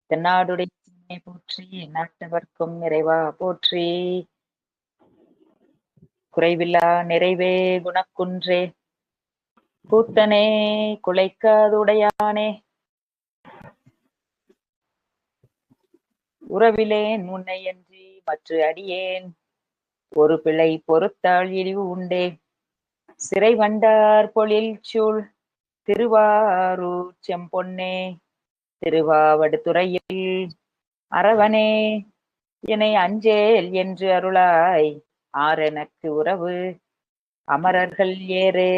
தென்னாடுடைய சிவனை போற்றி, நாட்டவர்க்கும் இறைவா போற்றி. குறைவில்லா நிறைவே குணக்குன்றே, கூத்தனே குலைக்காதுடையானே, உறவிலேன் உன்னையன்றி மற்ற அடியேன், ஒரு பிழை பொறுத்தாள் இழிவு உண்டே. சிறை வண்டார் பொழில் சூழ் திருவாரூர் செம்பொன்னே, திருவாவடுதுறையில் அரவனே, என்னை அஞ்சேல் என்று அருளாய், ஆரெனக்கு உறவு அமரர்கள் ஏறே.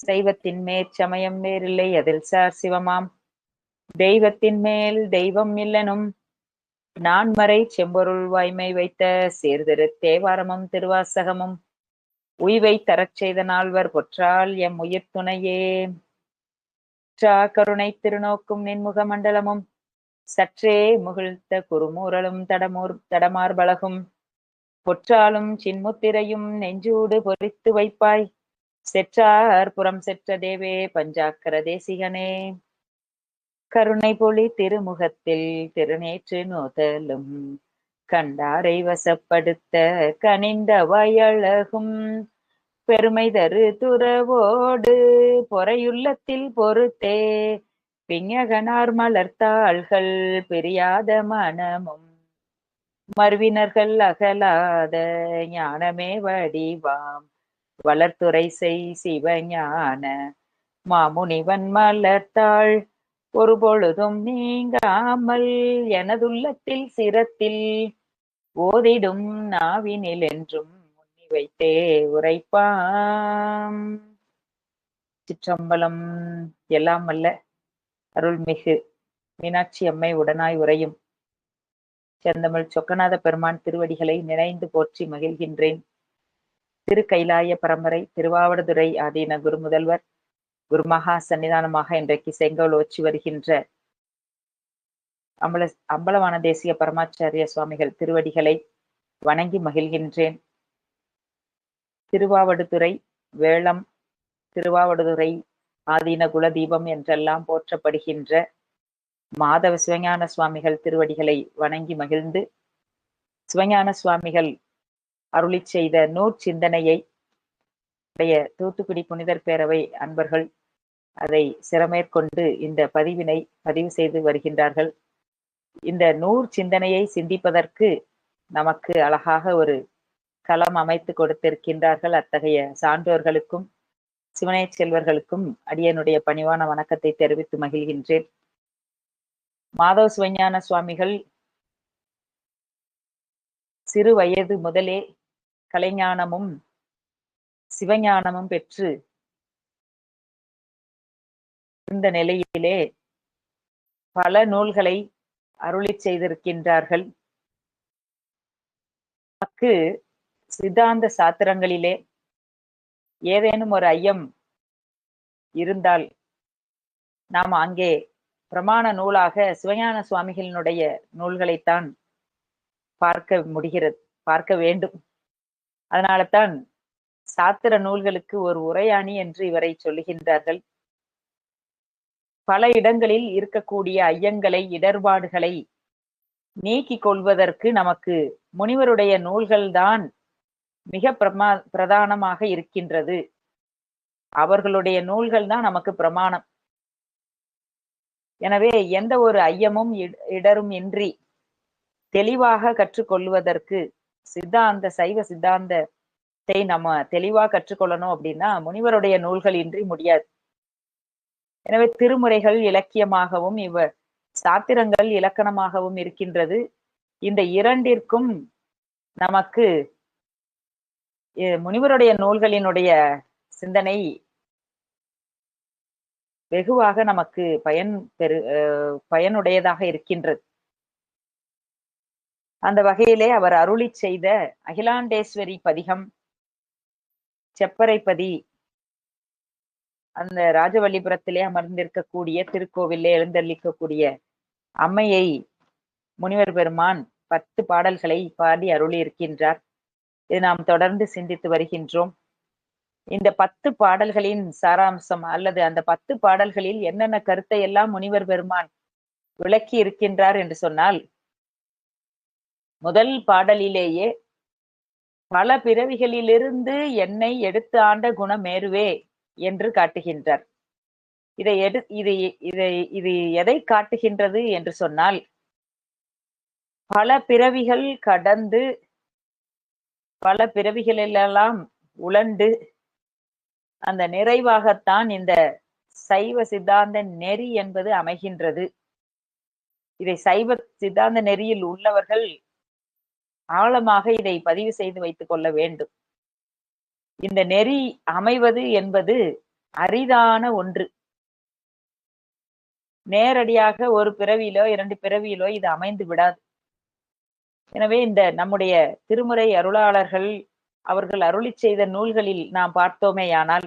சைவத்தின் மேற்சமயம் வேறில்லை, அதில் சார் சிவமாம் தெய்வத்தின் மேல் தெய்வம் இல்லனும், நான்மறை செம்பொருள் வாய்மை வைத்த சீர்திரு தேவாரமும் திருவாசகமும் உய்வை தரச் செய்த நால்வர் பொற்றால் எம் உயிர் துணையே. கருணை திருநோக்கும் நின்முக மண்டலமும் சற்றே முகிழ்த்த குறுமூரலும் தடமார்பலகும் பொற்றாலும் சின்முத்திரையும் நெஞ்சூடு பொறித்து வைப்பாய், செற்றார் புறம் செற்ற தேவே பஞ்சாக்கர தேசிகனே. கருணை பொழி திருமுகத்தில் திருநேற்று நோதலும், கண்டாரை வசப்படுத்த கனிந்த வயழகும், பெருமை தரு துறவோடு பொறையுள்ளத்தில் பொறுத்தே, பிஞகனார் மலர்த்தாள்கள் பிரியாத மனமும், மறுவினர்கள் அகலாத ஞானமே வடிவாம், வளர்த்துறை செய் சிவஞான மாமுனிவன் மலர்த்தாள், ஒரு பொழுதும் நீங்காமல் எனதுள்ளத்தில் சிரத்தில் ஓதிடும் நாவினில் என்றும் முன்னி வைத்தே உரைப்பாம். சிற்றம்பலம். எல்லாம் வல்ல அருள்மிகு மீனாட்சி அம்மை உடனாய் உரையும் செந்தமிழ் சொக்கநாத பெருமான் திருவடிகளை நினைந்து போற்றி மகிழ்கின்றேன். திரு கைலாய பரம்பரை திருவாவடுதுறை ஆதீன குரு முதல்வர் குருமகா சன்னிதானமாக இன்றைக்கு செங்கோல் ஓச்சி வருகின்ற அம்பலவான தேசிய பரமாச்சாரிய சுவாமிகள் திருவடிகளை வணங்கி மகிழ்கின்றேன். திருவாவடுதுறை வேளம், திருவாவடுதுறை ஆதீன குலதீபம் என்றெல்லாம் போற்றப்படுகின்ற மாதவ சிவஞான சுவாமிகள் திருவடிகளை வணங்கி மகிழ்ந்து, சிவஞான சுவாமிகள் அருளி செய்த நூற்சிந்தனையை தூத்துக்குடி புனிதர் பேரவை அன்பர்கள் அதை சிறமேற்கொண்டு இந்த பதிவினை பதிவு செய்து வருகின்றார்கள். இந்த சிந்தனையை சிந்திப்பதற்கு நமக்கு அழகாக ஒரு களம் அமைத்து கொடுத்திருக்கின்றார்கள். அத்தகைய சான்றோர்களுக்கும் சிவனே செல்வர்களுக்கும் அடியனுடைய பணிவான வணக்கத்தை தெரிவித்து மகிழ்கின்றேன். மாதவ சிவஞான சுவாமிகள் சிறு வயது முதலே கலைஞானமும் சிவஞானமும் பெற்று இருந்த நிலையிலே பல நூல்களை அருளி செய்திருக்கின்றார்கள். நமக்கு சித்தாந்த சாத்திரங்களிலே ஏதேனும் ஒரு ஐயம் இருந்தால் நாம் அங்கே பிரமாண நூலாக சிவஞான சுவாமிகளினுடைய நூல்களைத்தான் பார்க்க வேண்டும். அதனால தான் சாத்திர நூல்களுக்கு ஒரு உரையாணி என்று இவரை சொல்லுகின்றார்கள். பல இடங்களில் இருக்கக்கூடிய ஐயங்களை, இடர்பாடுகளை நீக்கிக் கொள்வதற்கு நமக்கு முனிவருடைய நூல்கள்தான் மிக பிரதானமாக இருக்கின்றது. அவர்களுடைய நூல்கள் தான் நமக்கு பிரமாணம். எனவே எந்த ஒரு ஐயமும் இடரும் இன்றி தெளிவாக கற்றுக்கொள்வதற்கு சைவ சித்தாந்தத்தை நம்ம தெளிவாக கற்றுக்கொள்ளணும் அப்படின்னா முனிவருடைய நூல்கள் இன்றி முடியாது. எனவே திருமுறைகள் இலக்கியமாகவும் சாத்திரங்கள் இலக்கணமாகவும் இருக்கின்றது. இந்த இரண்டிற்கும் நமக்கு முனிவருடைய நூல்களினுடைய சிந்தனை வெகுவாக நமக்கு பயனுடையதாக இருக்கின்றது. அந்த வகையிலே அவர் அருளி செய்த அகிலாண்டேஸ்வரி பதிகம், செப்பரைப்பதி, அந்த ராஜவல்லிபுரத்திலே அமர்ந்திருக்கக்கூடிய திருக்கோவிலே எழுந்தள்ளிக்கக்கூடிய அம்மையை முனிவர் பெருமான் 10 பாடல்களை பாடி அருளி இருக்கின்றார். இது நாம் தொடர்ந்து சிந்தித்து வருகின்றோம். இந்த 10 பாடல்களின் சாராம்சம் அல்லது அந்த 10 பாடல்களில் என்னென்ன கருத்தை எல்லாம் முனிவர் பெருமான் விளக்கி இருக்கின்றார் என்று சொன்னால், முதல் பாடலிலேயே பல பிறவிகளிலிருந்து என்னை எடுத்து ஆண்ட குணமேருவே என்று காட்டுகின்றார். இது எதை காட்டுகின்றது என்று சொன்னால், பல பிறவிகள் கடந்து பல பிறவிகளெல்லாம் உழண்டு அந்த நிறைவாகத்தான் இந்த சைவ சித்தாந்த நெறி என்பது அமைகின்றது. இதை சைவ சித்தாந்த நெறியில் உள்ளவர்கள் ஆழமாக இதை பதிவு செய்து வைத்துக் கொள்ள வேண்டும். இந்த நெறி அமைவது என்பது அரிதான ஒன்று. நேரடியாக ஒரு பிறவியிலோ 2 பிறவியிலோ இது அமைந்து விடாது. எனவே இந்த நம்முடைய திருமுறை அருளாளர்கள் அவர்கள் அருளிச் செய்த நூல்களில் நாம் பார்த்தோமேயானால்,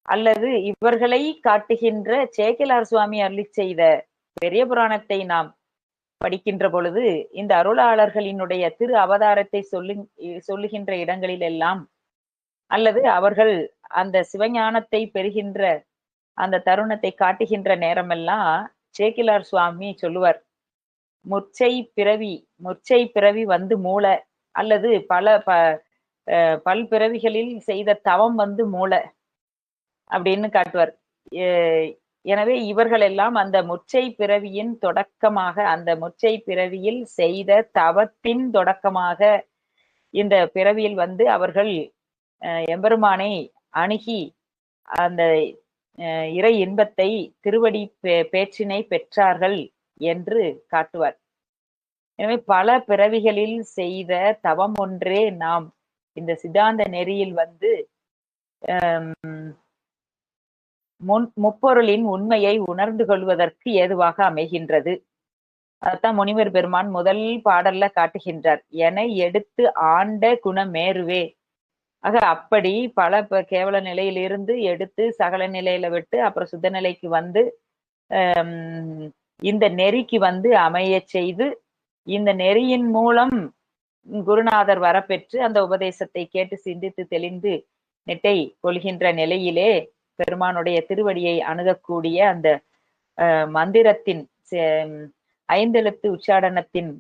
அல்லது இவர்களை காட்டுகின்ற சேக்கிழார் சுவாமி அருளிச் செய்த பெரிய புராணத்தை நாம் படிக்கின்ற பொழுது, இந்த அருளாளர்களினுடைய திரு அவதாரத்தை சொல்லுகின்ற இடங்களில் எல்லாம், அல்லது அவர்கள் அந்த சிவஞானத்தை பெறுகின்ற அந்த தருணத்தை காட்டுகின்ற நேரமெல்லாம் சேக்கிழார் சுவாமி சொல்லுவார், முற்சை பிறவி வந்து மூல, அல்லது பல்பிறவிகளில் செய்த தவம் வந்து மூல அப்படின்னு காட்டுவார். எனவே இவர்கள் எல்லாம் அந்த முற்சை பிறவியின் தொடக்கமாக, அந்த முற்சை பிறவியில் செய்த தவத்தின் தொடக்கமாக இந்த பிறவியில் வந்து அவர்கள் எம்பெருமானை அணுகி அந்த இறை இன்பத்தை திருவடி பேற்றினை பெற்றார்கள் என்று காட்டுவார். எனவே பல பிறவிகளில் செய்த தவம் ஒன்றே நாம் இந்த சித்தாந்த நெறியில் வந்து முப்பொருளின் உண்மையை உணர்ந்து கொள்வதற்கு ஏதுவாக அமைகின்றது. அதான் முனிவர் பெருமான் முதல் பாடல்ல காட்டுகின்றார், என எடுத்து ஆண்ட குணமேருவே. ஆக அப்படி பல கேவல நிலையிலிருந்து எடுத்து சகல நிலையில விட்டு அப்புறம் சுத்த நிலைக்கு வந்து இந்த நெறிக்கு வந்து அமைய செய்து, இந்த நெறியின் மூலம் குருநாதர் வரப்பெற்று அந்த உபதேசத்தை கேட்டு சிந்தித்து தெளிந்து நெட்டை கொள்கின்ற நிலையிலே பெருமானுடைய திருவடியை அணுகக்கூடிய அந்த மந்திரத்தின் 5 எழுத்து உச்சாடனத்தின்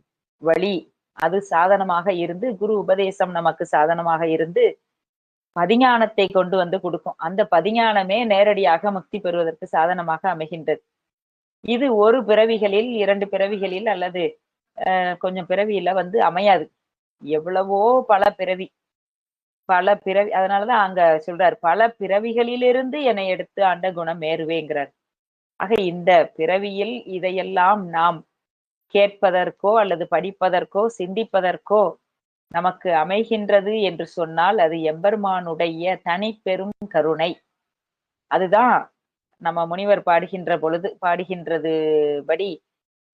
வழி அது சாதனமாக இருந்து, குரு உபதேசம் நமக்கு சாதனமாக இருந்து பதிஞானத்தை கொண்டு வந்து கொடுக்கும். அந்த பதிஞானமே நேரடியாக முக்தி பெறுவதற்கு சாதனமாக அமைகின்றது. இது ஒரு பிறவிகளில் 2 பிறவிகளில் அல்லது கொஞ்சம் பிறவியில வந்து அமையாது. எவ்வளவோ பல பிறவி, அதனாலதான் அங்க சொல்றார், பல பிறவிகளிலிருந்து என்னை எடுத்து ஆண்ட குணம் மேருவேங்கிறார். ஆக இந்த பிறவியில் இதையெல்லாம் நாம் கேட்பதற்கோ அல்லது படிப்பதற்கோ சிந்திப்பதற்கோ நமக்கு அமைகின்றது என்று சொன்னால் அது எம்பெருமானுடைய தனி பெரும் கருணை. அதுதான் நம்ம முனிவர் பாடுகின்றது படி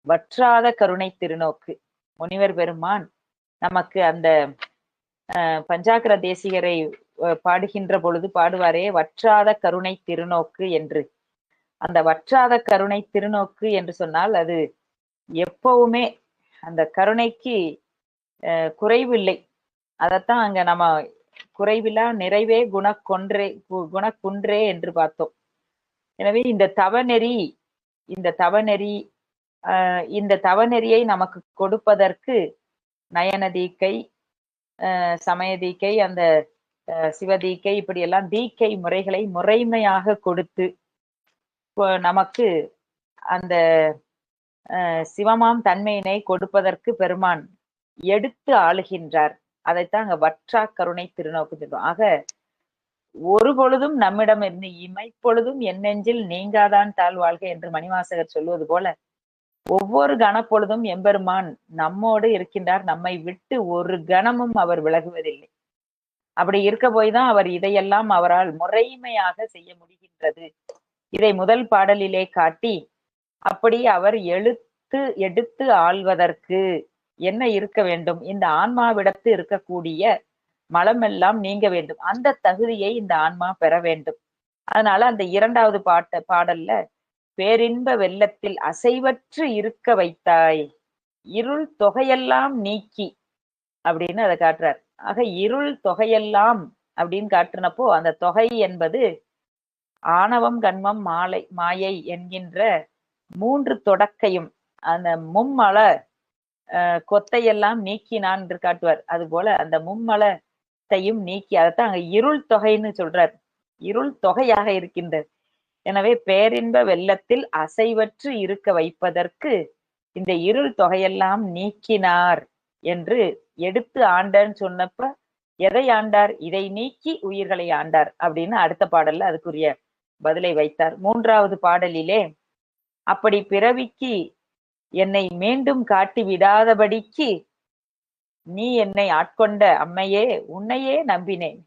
வற்றாத கருணை திருநோக்கு. முனிவர் பெருமான் நமக்கு அந்த பஞ்சாக்கர தேசிகரை பாடுகின்ற பொழுது பாடுவாரே, வற்றாத கருணை திருநோக்கு என்று. அந்த வற்றாத கருணை திருநோக்கு என்று சொன்னால் அது எப்பவுமே அந்த கருணைக்கு குறைவு இல்லை. அதத்தான் அங்க நம்ம குறைவில்லா நிறைவே குணக்குன்றே என்று பார்த்தோம். எனவே இந்த தவநெறியை நமக்கு கொடுப்பதற்கு நயனதீக்கை, சமயதீக்கை, அந்த சிவதீக்கை, இப்படி எல்லாம் தீக்கை முறைகளை முறைமையாக கொடுத்து நமக்கு அந்த சிவமாம் தன்மையினை கொடுப்பதற்கு பெருமான் எடுத்து ஆளுகின்றார். அதைத்தான் அங்க வற்றா கருணை திருநோக்கு சொல்றோம். ஆக ஒரு பொழுதும் நம்மிடம் இருந்து இமைப்பொழுதும் என் நெஞ்சில் நீங்காதான் தாழ்வாழ்க என்று மணிவாசகர் சொல்வது போல, ஒவ்வொரு கணப்பொழுதும் எம்பெருமான் நம்மோடு இருக்கின்றார். நம்மை விட்டு ஒரு கணமும் அவர் விலகுவதில்லை. அப்படி இருக்க போய்தான் அவர் இதையெல்லாம் அவரால் முறைமையாக செய்ய முடிகின்றது. இதை முதல் பாடலிலே காட்டி, அப்படி அவர் எடுத்து ஆள்வதற்கு என்ன இருக்க வேண்டும்? இந்த ஆன்மாவிடத்து இருக்கக்கூடிய மலமெல்லாம் நீங்க வேண்டும். அந்த தகுதியை இந்த ஆன்மா பெற வேண்டும். அதனால அந்த 2வது பாடல்ல பேரின்ப வெள்ளத்தில் அசைவற்று இருக்க வைத்தாய், இருள் தொகையெல்லாம் நீக்கி அப்படின்னு அதை காட்டுறார். ஆக இருள் தொகையெல்லாம் அப்படின்னு காட்டுனப்போ அந்த தொகை என்பது ஆணவம், கண்மம், மாயை என்கின்ற மூன்று தொடக்கையும் அந்த மும்மல கொத்தையெல்லாம் நீக்கினான் என்று காட்டுவார். அது போல அந்த மும்மலத்தையும் நீக்கி, அதைத்தான் அங்க இருள் தொகைன்னு சொல்றார். இருள் தொகையாக இருக்கின்றது. எனவே பேரின்ப வெள்ளத்தில் அசைவற்று இருக்க வைப்பதற்கு இந்த இருள் தொகையெல்லாம் நீக்கினார் என்று எடுத்து ஆண்டன்னு சொன்னப்ப எதை ஆண்டார்? இதை நீக்கி உயிர்களை ஆண்டார் அப்படின்னு அடுத்த பாடல்ல அதுக்குரிய பதிலை வைத்தார். மூன்றாவது பாடலிலே அப்படி பிறவிக்கு என்னை மீண்டும் காட்டி விடாதபடிக்கு நீ என்னை ஆட்கொண்ட அம்மையே உன்னையே நம்பினேன்.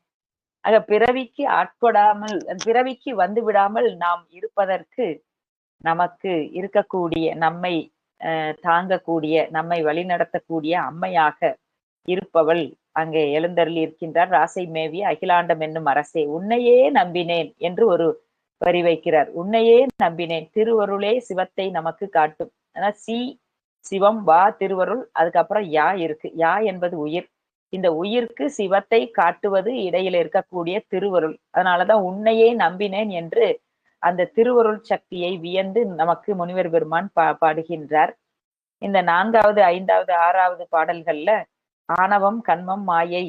ஆக பிறவிக்கு ஆட்கொடாமல், பிறவிக்கு வந்து விடாமல் நாம் இருப்பதற்கு நமக்கு இருக்கக்கூடிய, நம்மை தாங்கக்கூடிய, நம்மை வழிநடத்தக்கூடிய அம்மையாக இருப்பவள் அங்கே எழுந்தருளி இருக்கின்றார். ராசை மேவிய அகிலாண்டம் என்னும் அரசே உன்னையே நம்பினேன் என்று ஒரு வரி வைக்கிறார். உன்னையே நம்பினேன். திருவருளே சிவத்தை நமக்கு காட்டும். ஆனா சிவம் வா திருவருள், அதுக்கப்புறம் யா இருக்கு. யா என்பது உயிர். இந்த உயிருக்கு சிவத்தை காட்டுவது இடையில இருக்கக்கூடிய திருவருள். அதனாலதான் உன்னையே நம்பினேன் என்று அந்த திருவருள் சக்தியை வியந்து நமக்கு முனிவர் பெருமான் பாடுகின்றார். இந்த 4வது 5வது 6வது பாடல்கள்ல ஆணவம் கண்மம் மாயை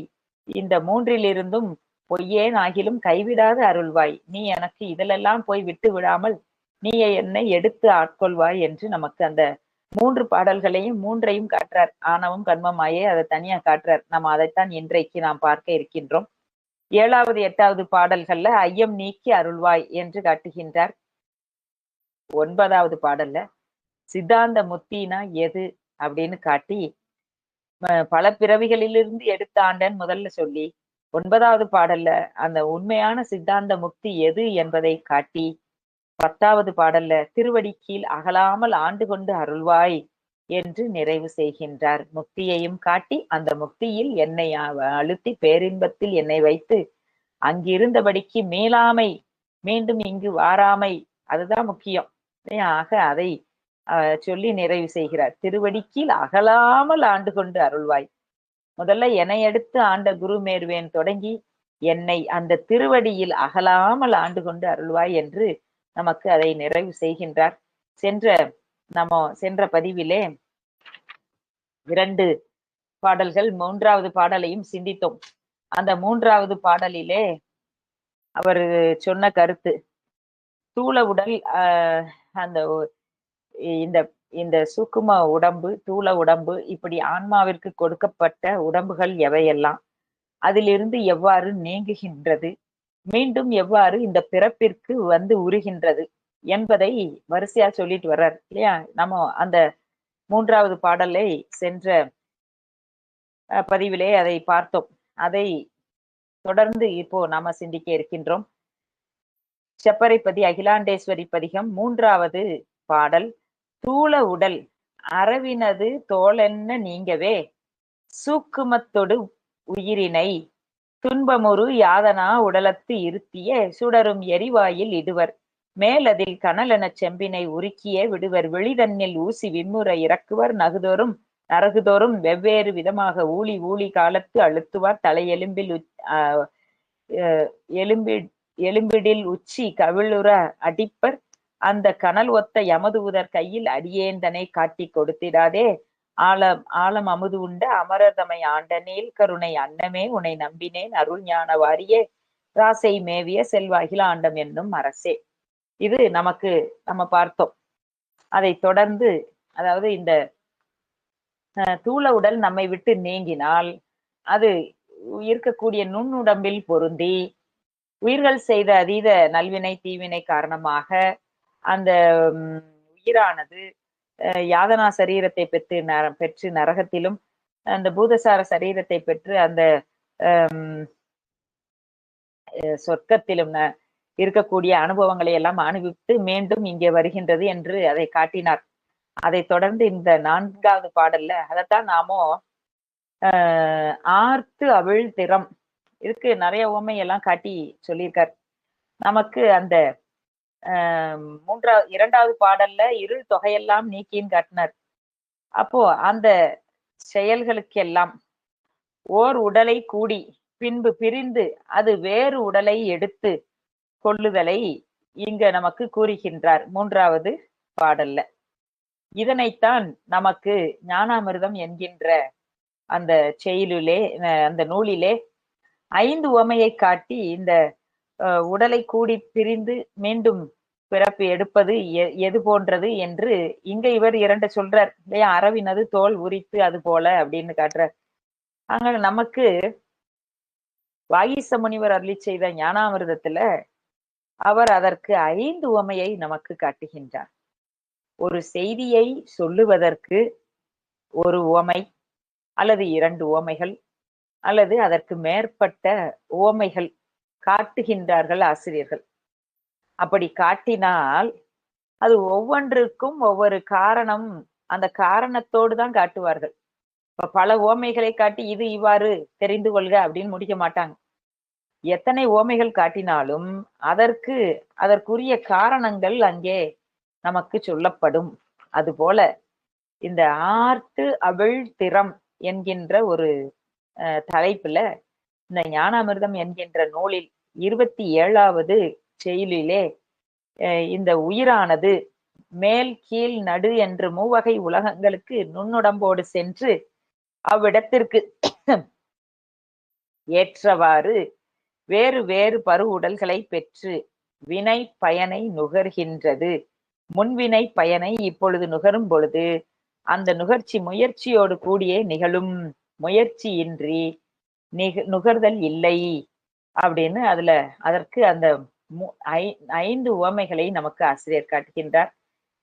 இந்த மூன்றிலிருந்தும் பொய்யேன் ஆகிலும் கைவிடாத அருள்வாய், நீ எனக்கு இதிலெல்லாம் போய் விட்டு விடாமல் நீ என்னை எடுத்து ஆட்கொள்வாய் என்று நமக்கு அந்த 3 பாடல்களையும் மூன்றையும் காட்டுறார். ஆணவம் கண்மம் மாயை அதை தனியா காட்டுறார். நம்ம அதைத்தான் இன்றைக்கு நாம் பார்க்க இருக்கின்றோம். 7வது 8வது பாடல்கள்ல ஐயம் நீக்கி அருள்வாய் என்று காட்டுகின்றார். 9வது பாடல்ல சித்தாந்த முத்தினா எது அப்படின்னு காட்டி பல பிறவிகளிலிருந்து எடுத்த ஆண்டன் முதல்ல சொல்லி 9வது பாடல்ல அந்த உண்மையான சித்தாந்த முக்தி எது என்பதை காட்டி 10வது பாடல்ல திருவடி கீழ் அகலாமல் ஆண்டு கொண்டு அருள்வாய் என்று நிறைவு செய்கின்றார். முக்தியையும் காட்டி அந்த முக்தியில் என்னை அழுத்தி பேரின்பத்தில் என்னை வைத்து அங்கிருந்தபடிக்கு மேலாமை, மீண்டும் இங்கு வாராமை, அதுதான் முக்கியம். ஆக அதை சொல்லி நிறைவு செய்கிறார். திருவடி கீழ் அகலாமல் ஆண்டு கொண்டு அருள்வாய். முதல்ல என்னை எடுத்து ஆண்ட குருமேருவேன் தொடங்கி என்னை அந்த திருவடியில் அகலாமல் ஆண்டு கொண்டு அருள்வாய் என்று நமக்கு அதை நிறைவு செய்கின்றார். சென்ற பதிவிலே 2 பாடல்கள் 3வது பாடலையும் சிந்தித்தோம். அந்த 3வது பாடலிலே அவர் சொன்ன கருத்து தூள உடல், அந்த இந்த சூக்கும உடம்பு, தூள உடம்பு, இப்படி ஆன்மாவிற்கு கொடுக்கப்பட்ட உடம்புகள் எவையெல்லாம், அதிலிருந்து எவ்வாறு நீங்குகின்றது, மீண்டும் எவ்வாறு இந்த பிறப்பிற்கு வந்து உருகின்றது என்பதை வரிசையா சொல்லிட்டு வர்றார் இல்லையா. நம்ம அந்த 3வது பாடலை சென்ற பதிவிலே அதை பார்த்தோம். அதை தொடர்ந்து இப்போ நாம சிந்திக்க இருக்கின்றோம். செப்பரைப்பதி அகிலாண்டேஸ்வரி பதிகம் 3வது பாடல். தூள உடல் அரவினது தோளென்ன நீங்கவே சூக்குமத்தொடு உயிரினை துன்பமுறு யாதனா உடலத்து இருத்திய சுடரும் எரிவாயில் இடுவர் மேலதில் கனலெனச் செம்பினை உருக்கியே விடுவர் வெளிதன்னில் ஊசி விம்முற இறக்குவர் நரகுதோறும் வெவ்வேறு விதமாக ஊழி ஊழி காலத்து அழுத்துவார் தலையெலும்பில் எலும்பிடில் உச்சி கவிழுற அடிப்பர் அந்த கனல் ஒத்த யமதூதர் கையில் அடியேந்தனை காட்டி கொடுத்திடாதே ஆழம் அமுது உண்ட அமரதமை ஆண்ட நீல் கருணை அன்னமே உன்னை நம்பினேன் அருள் ஞான வாரியே ராசை மேவிய செல்வ அகிலாண்டம் என்னும் அரசே. இது நம்ம பார்த்தோம். அதை தொடர்ந்து, அதாவது இந்த தூள உடல் நம்மை விட்டு நீங்கினால் அது இருக்கக்கூடிய நுண்ணுடம்பில் பொருந்தி உயிர்கள் செய்த அதீத நல்வினை தீவினை காரணமாக அந்த உயிரானது யாதனா சரீரத்தை பெற்று நரகத்திலும் அந்த பூதசார சரீரத்தை பெற்று அந்த சொர்க்கத்திலும் இருக்கக்கூடிய அனுபவங்களை எல்லாம் அனுபவித்து மீண்டும் இங்கே வருகின்றது என்று அதை காட்டினார். அதை தொடர்ந்து இந்த 4வது பாடல்ல அதைத்தான் நாமோ ஆர்த்து அவிழ் திறம் இருக்கு, நிறைய உவமை எல்லாம் காட்டி சொல்லியிருக்கார். நமக்கு அந்த 2வது பாடல்ல இருள் தொகையெல்லாம் நீக்கின்னு காட்டினார். அப்போ அந்த செயல்களுக்கெல்லாம் ஓர் உடலை கூடி பின்பு பிரிந்து அது வேறு உடலை எடுத்து கொள்ளுதலை இங்க நமக்கு கூறுகின்றார் 3வது பாடல்ல. இதனைத்தான் நமக்கு ஞானாமிர்தம் என்கின்ற அந்த செயலிலே, அந்த நூலிலே 5 உவமையை காட்டி இந்த உடலை கூடி பிரிந்து மீண்டும் பிறப்பு எடுப்பது எது போன்றது என்று இங்க இவர் 2 சொல்றார் இல்லையா? அரவினது தோல் உரித்து அது போல அப்படின்னு காட்டுறார். ஆக நமக்கு வாகீச முனிவர் அருளி செய்த ஞானாமிர்தத்துல அவர் அதற்கு 5 உவமையை நமக்கு காட்டுகின்றார். ஒரு செய்தியை சொல்லுவதற்கு ஒரு உவமை அல்லது 2 உவமைகள் அல்லது அதற்கு மேற்பட்ட உவமைகள் காட்டுகின்றார்கள் ஆசிரியர்கள். அப்படி காட்டினால் அது ஒவ்வொன்றுக்கும் ஒவ்வொரு காரணம், அந்த காரணத்தோடு தான் காட்டுவார்கள். இப்ப பல உவமைகளை காட்டி இது இவ்வாறு தெரிந்து கொள்க அப்படின்னு முடிக்க மாட்டாங்க. எத்தனை உவமைகள் காட்டினாலும் அதற்குரிய காரணங்கள் அங்கே நமக்கு சொல்லப்படும். அதுபோல இந்த ஆர்த்து அவிழ் திறம் என்கின்ற ஒரு தலைப்புல இந்த ஞானாமிர்தம் என்கின்ற நூலில் 27வது செயலிலே இந்த உயிரானது மேல் கீழ் நடு என்று மூவகை உலகங்களுக்கு நுண்ணுடம்போடு சென்று அவ்விடத்திற்கு ஏற்றவாறு வேறு வேறு பரு உடல்களை பெற்று வினை பயனை நுகர்கின்றது. முன்வினை பயனை இப்பொழுது நுகரும் பொழுது அந்த நுகர்ச்சி முயற்சியோடு கூடியே நிகழும், முயற்சியின்றி நுகர்தல் இல்லை அப்படின்னு அதற்கு அந்த 5 உவமைகளை நமக்கு ஆசிரியர் காட்டுகின்றார்.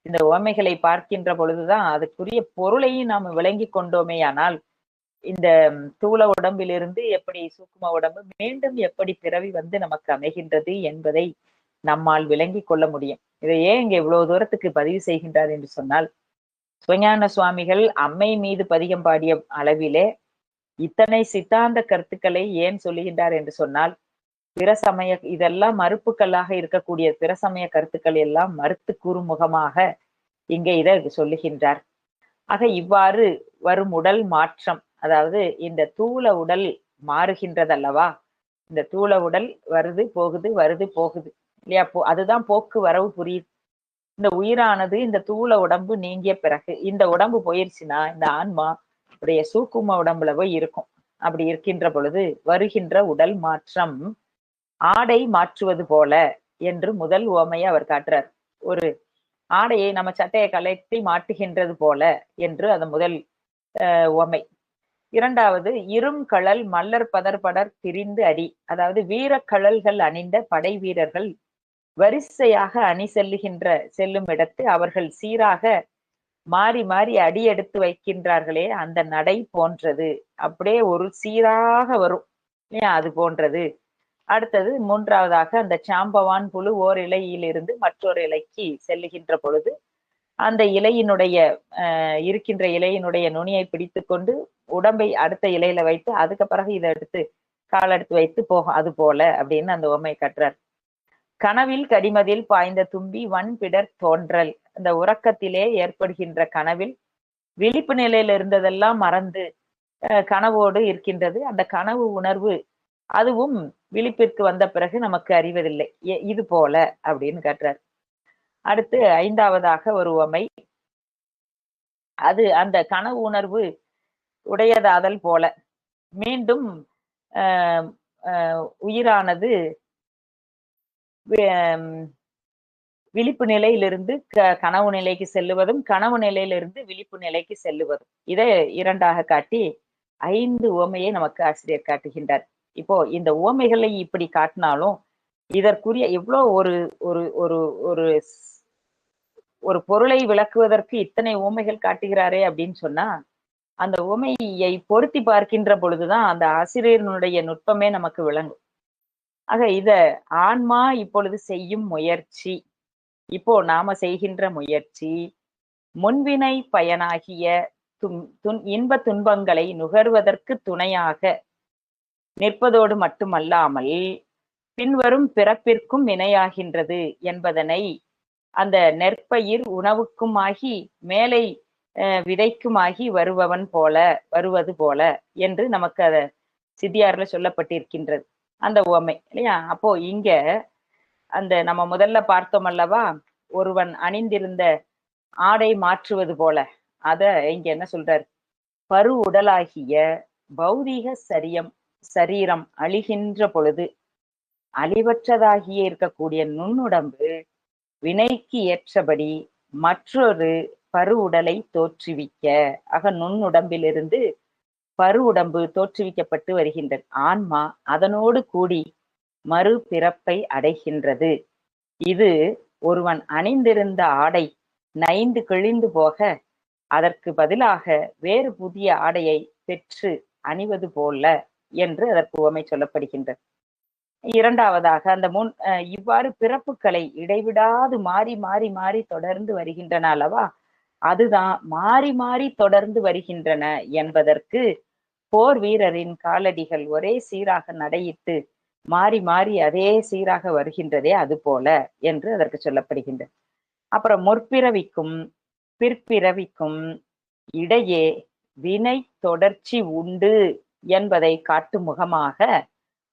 இந்த உவமைகளை பார்க்கின்ற பொழுதுதான் அதுக்குரிய பொருளையும் நாம் விளங்கி கொண்டோமேயானால் இந்த தூல உடம்பிலிருந்து எப்படி சூக்கும உடம்பு மீண்டும் எப்படி பிறவி வந்து நமக்கு அமைகின்றது என்பதை நம்மால் விளங்கி கொள்ள முடியும். இதை ஏன் இங்க இவ்வளவு தூரத்துக்கு பதிவு செய்கின்றார் என்று சொன்னால், சிவஞான சுவாமிகள் அம்மை மீது பதிகம் பாடிய அளவிலே இத்தனை சித்தாந்த கருத்துக்களை ஏன் சொல்லுகின்றார் என்று சொன்னால், பிற சமய இதெல்லாம் மறுப்புக்களாக இருக்கக்கூடிய பிற சமய கருத்துக்கள் எல்லாம் மறுத்து கூறும் முகமாக இங்கே இதை சொல்லுகின்றார். ஆக இவ்வாறு வரும் உடல் மாற்றம், அதாவது இந்த தூல உடல் மாறுகின்றதல்லவா, இந்த தூல உடல் வருது போகுது வருது போகுது இல்லையா? அதுதான் போக்கு வரவு புரியுது. இந்த உயிரானது இந்த தூல உடம்பு நீங்கிய பிறகு இந்த உடம்பு போயிருச்சுன்னா இந்த ஆன்மா உடைய சூக்கும உடம்புல போய் இருக்கும். அப்படி இருக்கின்ற பொழுது வருகின்ற உடல் மாற்றம் ஆடை மாற்றுவது போல என்று முதல் உவமையை அவர் காட்டுறார். ஒரு ஆடையை நம்ம சட்டையை கலட்டி மாட்டுகின்றது போல என்று அது முதல் உவமை. இரண்டாவது, இரும் கழல் மல்லர் பதர்படர் திரிந்து அடி, அதாவது வீரக்கழல்கள் அணிந்த படை வீரர்கள் வரிசையாக அணி செல்லும் இடத்து அவர்கள் சீராக மாறி மாறி அடி எடுத்து வைக்கின்றார்களே அந்த நடை போன்றது, அப்படியே ஒரு சீராக வரும் இல்லையா? அது போன்றது. அடுத்தது மூன்றாவதாக, அந்த சாம்பவான் புழு ஓர் இலையிலிருந்து மற்றொரு இலைக்கு செல்லுகின்ற பொழுது அந்த இலையினுடைய இருக்கின்ற இலையினுடைய நுனியை பிடித்து கொண்டு உடம்பை அடுத்த இலையில வைத்து அதுக்கு பிறகு இதை எடுத்து கால் எடுத்து வைத்து போகும், அது போல அப்படின்னு அந்த உவமை கட்டுறார். கனவில் கடிமதில் பாய்ந்த தும்பி வன்பிடர் தோன்றல், அந்த உறக்கத்திலே ஏற்படுகின்ற கனவில் விழிப்பு நிலையில இருந்ததெல்லாம் மறந்து கனவோடு இருக்கின்றது. அந்த கனவு உணர்வு அதுவும் விழிப்பிற்கு வந்த பிறகு நமக்கு அறிவதில்லை, இது போல அப்படின்னு காட்டுறார். அடுத்து 5வதாக ஒரு உவமை, அது அந்த கனவு உணர்வு உடையதாதல் போல மீண்டும் உயிரானது விழிப்பு நிலையிலிருந்து கனவு நிலைக்கு செல்லுவதும் கனவு நிலையிலிருந்து விழிப்பு நிலைக்கு செல்லுவதும், இதை 2ஆக காட்டி 5 உவமையை நமக்கு ஆசிரியர் காட்டுகின்றார். இப்போ இந்த உவமைகளை இப்படி காட்டினாலும் இதற்குரிய எவ்வளோ ஒரு ஒரு ஒரு ஒரு ஒரு பொருளை விளக்குவதற்கு இத்தனை உவமைகள் காட்டுகிறாரே அப்படின்னு சொன்னா, அந்த உவமையை பொருத்தி பார்க்கின்ற பொழுதுதான் அந்த ஆசிரியனுடைய நுட்பமே நமக்கு விளங்கும். ஆக இத ஆன்மா இப்பொழுது செய்யும் முயற்சி, இப்போ நாம செய்கின்ற முயற்சி முன்வினை பயனாகிய இன்ப துன்பங்களை நுகர்வதற்கு துணையாக நிற்பதோடு மட்டுமல்லாமல் பின்வரும் பிறப்பிற்கும் வினையாகின்றது என்பதனை அந்த நெற்பயிர் உணவுக்குமாகி மேலை விதைக்குமாகி வருவது போல என்று நமக்கு அத சித்தியார்ல சொல்லப்பட்டிருக்கின்றது அந்த உவமை இல்லையா? அப்போ இங்க அந்த நம்ம முதல்ல பார்த்தோம் அல்லவா, ஒருவன் அணிந்திருந்த ஆடை மாற்றுவது போல. அத இங்க என்ன சொல்றார்? பரு உடலாகிய பௌதீக சரீரம் அழிகின்ற பொழுது அழிவற்றதாகிய இருக்கக்கூடிய நுண்ணுடம்பு வினைக்கு ஏற்றபடி மற்றொரு பரு உடலை தோற்றுவிக்க. ஆக நுண்ணுடம்பிலிருந்து பரு உடம்பு தோற்றுவிக்கப்பட்டு வருகின்றது. ஆன்மா அதனோடு கூடி மறுபிறப்பை அடைகின்றது. இது ஒருவன் அணிந்திருந்த ஆடை நைந்து கிழிந்து போக அதற்கு பதிலாக வேறு புதிய ஆடையை பெற்று அணிவது போல என்று அதற்கு உவமை சொல்லப்படுகின்றது. இரண்டாவதாக அந்த இவ்வாறு பிறப்புகளை இடைவிடாது மாறி மாறி மாறி தொடர்ந்து வருகின்றன அல்லவா, அதுதான் மாறி மாறி தொடர்ந்து வருகின்றன என்பதற்கு போர் வீரரின் காலடிகள் ஒரே சீராக நடையிட்டு மாறி மாறி அதே சீராக வருகின்றதே அது போல என்று அதற்கு சொல்லப்படுகின்றது. அப்புறம் முற்பிறவிக்கும் பிற்பிறவிக்கும் இடையே வினை தொடர்ச்சி உண்டு என்பதை காட்டும் முகமாக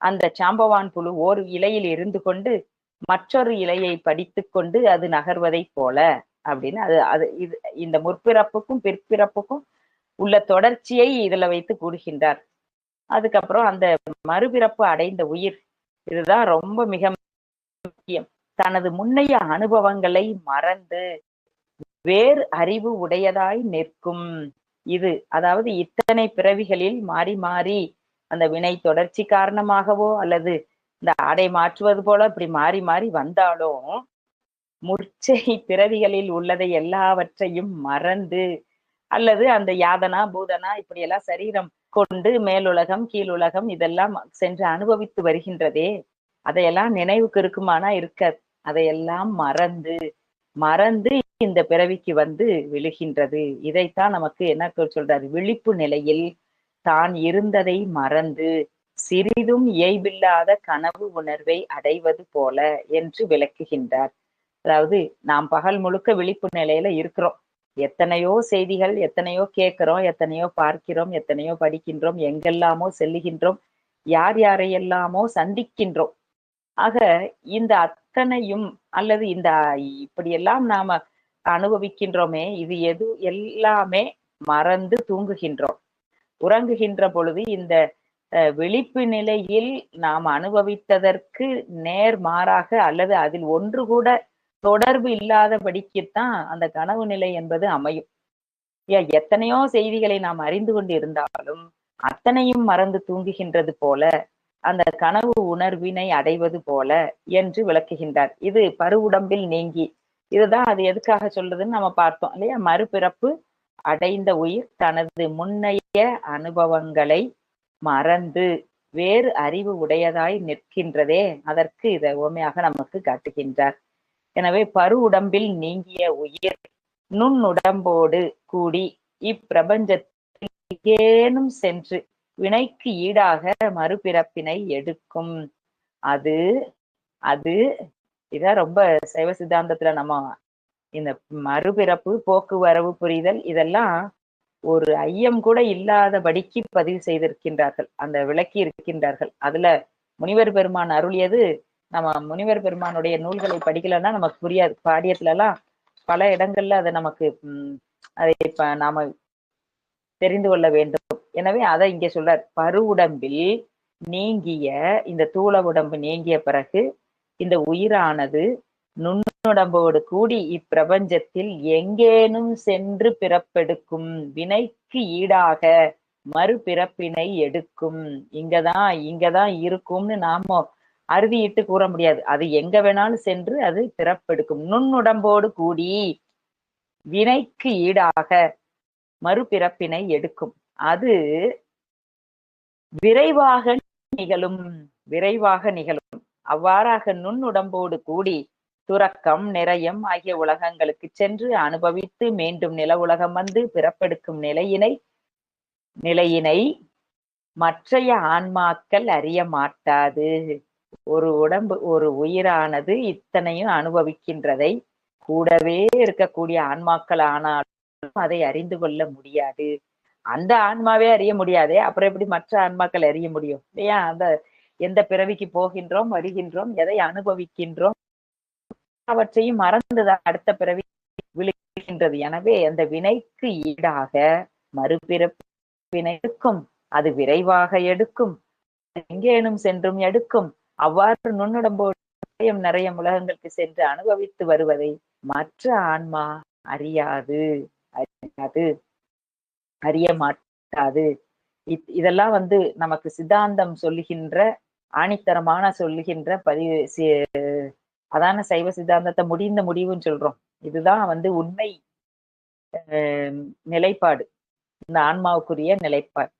அந்த சாம்பவான் புழு ஒரு இலையில் இருந்து கொண்டு மற்றொரு இலையை படித்து கொண்டு அது நகர்வதை போல அப்படின்னு அது இது இந்த முற்பிறப்புக்கும் பிற்பிறப்புக்கும் உள்ள தொடர்ச்சியை இதுல வைத்து கூறுகின்றார். அதுக்கப்புறம் அந்த மறுபிறப்பு அடைந்த உயிர், இதுதான் ரொம்ப மிக முக்கியம், தனது முன்னைய அனுபவங்களை மறந்து வேறு அறிவு உடையதாய் நிற்கும். இது அதாவது இத்தனை பிறவிகளில் மாறி மாறி அந்த வினை தொடர்ச்சி காரணமாகவோ அல்லது இந்த ஆடை மாற்றுவது போல இப்படி மாறி மாறி வந்தாலும் முற்றை பிறவிகளில் உள்ளதை எல்லாவற்றையும் மறந்து அல்லது அந்த யாதனா பூதனா இப்படியெல்லாம் சரீரம் கொண்டு மேலுலகம் கீழுலகம் இதெல்லாம் சென்று அனுபவித்து வருகின்றதே, அதையெல்லாம் நினைவுக்கு இருக்குமானா இருக்க, அதையெல்லாம் மறந்து மறந்து இந்த பிறவிக்கு வந்து விழுகின்றது. இதைத்தான் நமக்கு என்ன சொல்றாரு? விழிப்பு நிலையில் தான் இருந்ததை மறந்து சிறிதும் இயைபில்லாத கனவு உணர்வை அடைவது போல என்று விளக்குகின்றார். அதாவது நாம் பகல் முழுக்க விழிப்பு நிலையில இருக்கிறோம், எத்தனையோ செய்திகள் எத்தனையோ கேட்கிறோம், எத்தனையோ பார்க்கிறோம், எத்தனையோ படிக்கின்றோம், எங்கெல்லாமோ செல்லுகின்றோம், யார் யாரையெல்லாமோ சந்திக்கின்றோம். ஆக இந்த அத்தனையும் அல்லது இந்த இப்படியெல்லாம் நாம அனுபவிக்கின்றோமே, இது எது எல்லாமே மறந்து தூங்குகின்றோம். உறங்குகின்ற பொழுது இந்த விழிப்பு நிலையில் நாம் அனுபவித்ததற்கு நேர்மாறாக அல்லது அதில் ஒன்று கூட தொடர்பு இல்லாதபடிக்குத்தான் அந்த கனவு நிலை என்பது அமையும். எத்தனையோ செய்திகளை நாம் அறிந்து கொண்டு இருந்தாலும் அத்தனையும் மறந்து தூங்குகின்றது போல அந்த கனவு உணர்வினை அடைவது போல என்று விளக்குகின்றார். இது பரு உடம்பில் நீங்கி, இதுதான் அது எதுக்காக சொல்றதுன்னு நம்ம பார்த்தோம் இல்லையா? மறுபிறப்பு அடைந்த உயிர் தனது முன்னைய அனுபவங்களை மறந்து வேறு அறிவு உடையதாய் நிற்கின்றதே, அதற்கு இதை உண்மையாக நமக்கு காட்டுகின்றார். எனவே பரு உடம்பில் நீங்கிய உயிர் நுண்ணுடம்போடு கூடி இப்பிரபஞ்சத்தில் ஏனும் சென்று வினைக்கு ஈடாக மறுபிறப்பினை எடுக்கும். அது அது இதான் ரொம்ப சைவ சித்தாந்தத்துல நம்ம இந்த மறுபிறப்பு போக்குவரவு புரிதல் இதெல்லாம் ஒரு ஐயம் கூட இல்லாதபடிக்கு பதிவு செய்திருக்கின்றார்கள், அந்த விளக்கி இருக்கின்றார்கள். அதுல முனிவர் பெருமான் அருளியது நம்ம முனிவர் பெருமானுடைய நூல்களை படிக்கலன்னா நமக்கு புரியாது. பாடியத்துல எல்லாம் பல இடங்கள்ல அதை நமக்கு அதை நாம தெரிந்து கொள்ள வேண்டும். எனவே அதை இங்கே சொல்றார். பரு உடம்பில் நீங்கிய இந்த தூள உடம்பு நீங்கிய பிறகு இந்த உயிரானது நுண்ணுடம்போடு கூடி இப்பிரபஞ்சத்தில் எங்கேனும் சென்று பிறப்பெடுக்கும், வினைக்கு ஈடாக மறுபிறப்பினை எடுக்கும். இங்கதான் இருக்கும்னு நாம அறுதியிட்டு கூற முடியாது. அது எங்க வேணாலும் சென்று அது பிறப்பெடுக்கும். நுண்ணுடம்போடு கூடி வினைக்கு ஈடாக மறுபிறப்பினை எடுக்கும். அது விரைவாக நிகழும். அவ்வாறாக நுண்ணுடம்போடு கூடி துறக்கம் நிறையம் ஆகிய உலகங்களுக்கு சென்று அனுபவித்து மீண்டும் நில உலகம் வந்து பிறப்பெடுக்கும் நிலையினை மற்றைய ஆன்மாக்கள் அறிய மாட்டாது. ஒரு உயிரானது இத்தனையும் அனுபவிக்கின்றதை கூடவே இருக்கக்கூடிய ஆன்மாக்கள் ஆனாலும் அதை அறிந்து கொள்ள முடியாது. அந்த ஆன்மாவே அறிய முடியாதே, அப்புறம் எப்படி மற்ற ஆன்மாக்கள் அறிய முடியும் இல்லையா? அந்த எந்த பிறவிக்கு போகின்றோம், வருகின்றோம், எதை அனுபவிக்கின்றோம், அவற்றையும் மறந்துதான் அடுத்த பிறவி விழுகின்றது. எனவே அந்த வினைக்கு ஈடாக மறுபிறப்பினை எடுக்கும், அது விரைவாக எடுக்கும், எங்கேனும் சென்றும் எடுக்கும். அவ்வாறு நுண்ணுடம்போடு நிறைய உலகங்களுக்கு சென்று அனுபவித்து வருவதை மற்ற ஆன்மா அறியாது, அறிய மாட்டாது. இதெல்லாம் நமக்கு சித்தாந்தம் சொல்லுகின்ற, ஆணித்தரமான சொல்லுகின்ற பதிவு. அதான சைவ சித்தாந்தத்தை முடிந்த முடிவுன்னு சொல்றோம். இதுதான் உண்மை நிலைப்பாடு, இந்த ஆன்மாவுக்குரிய நிலைப்பாடு.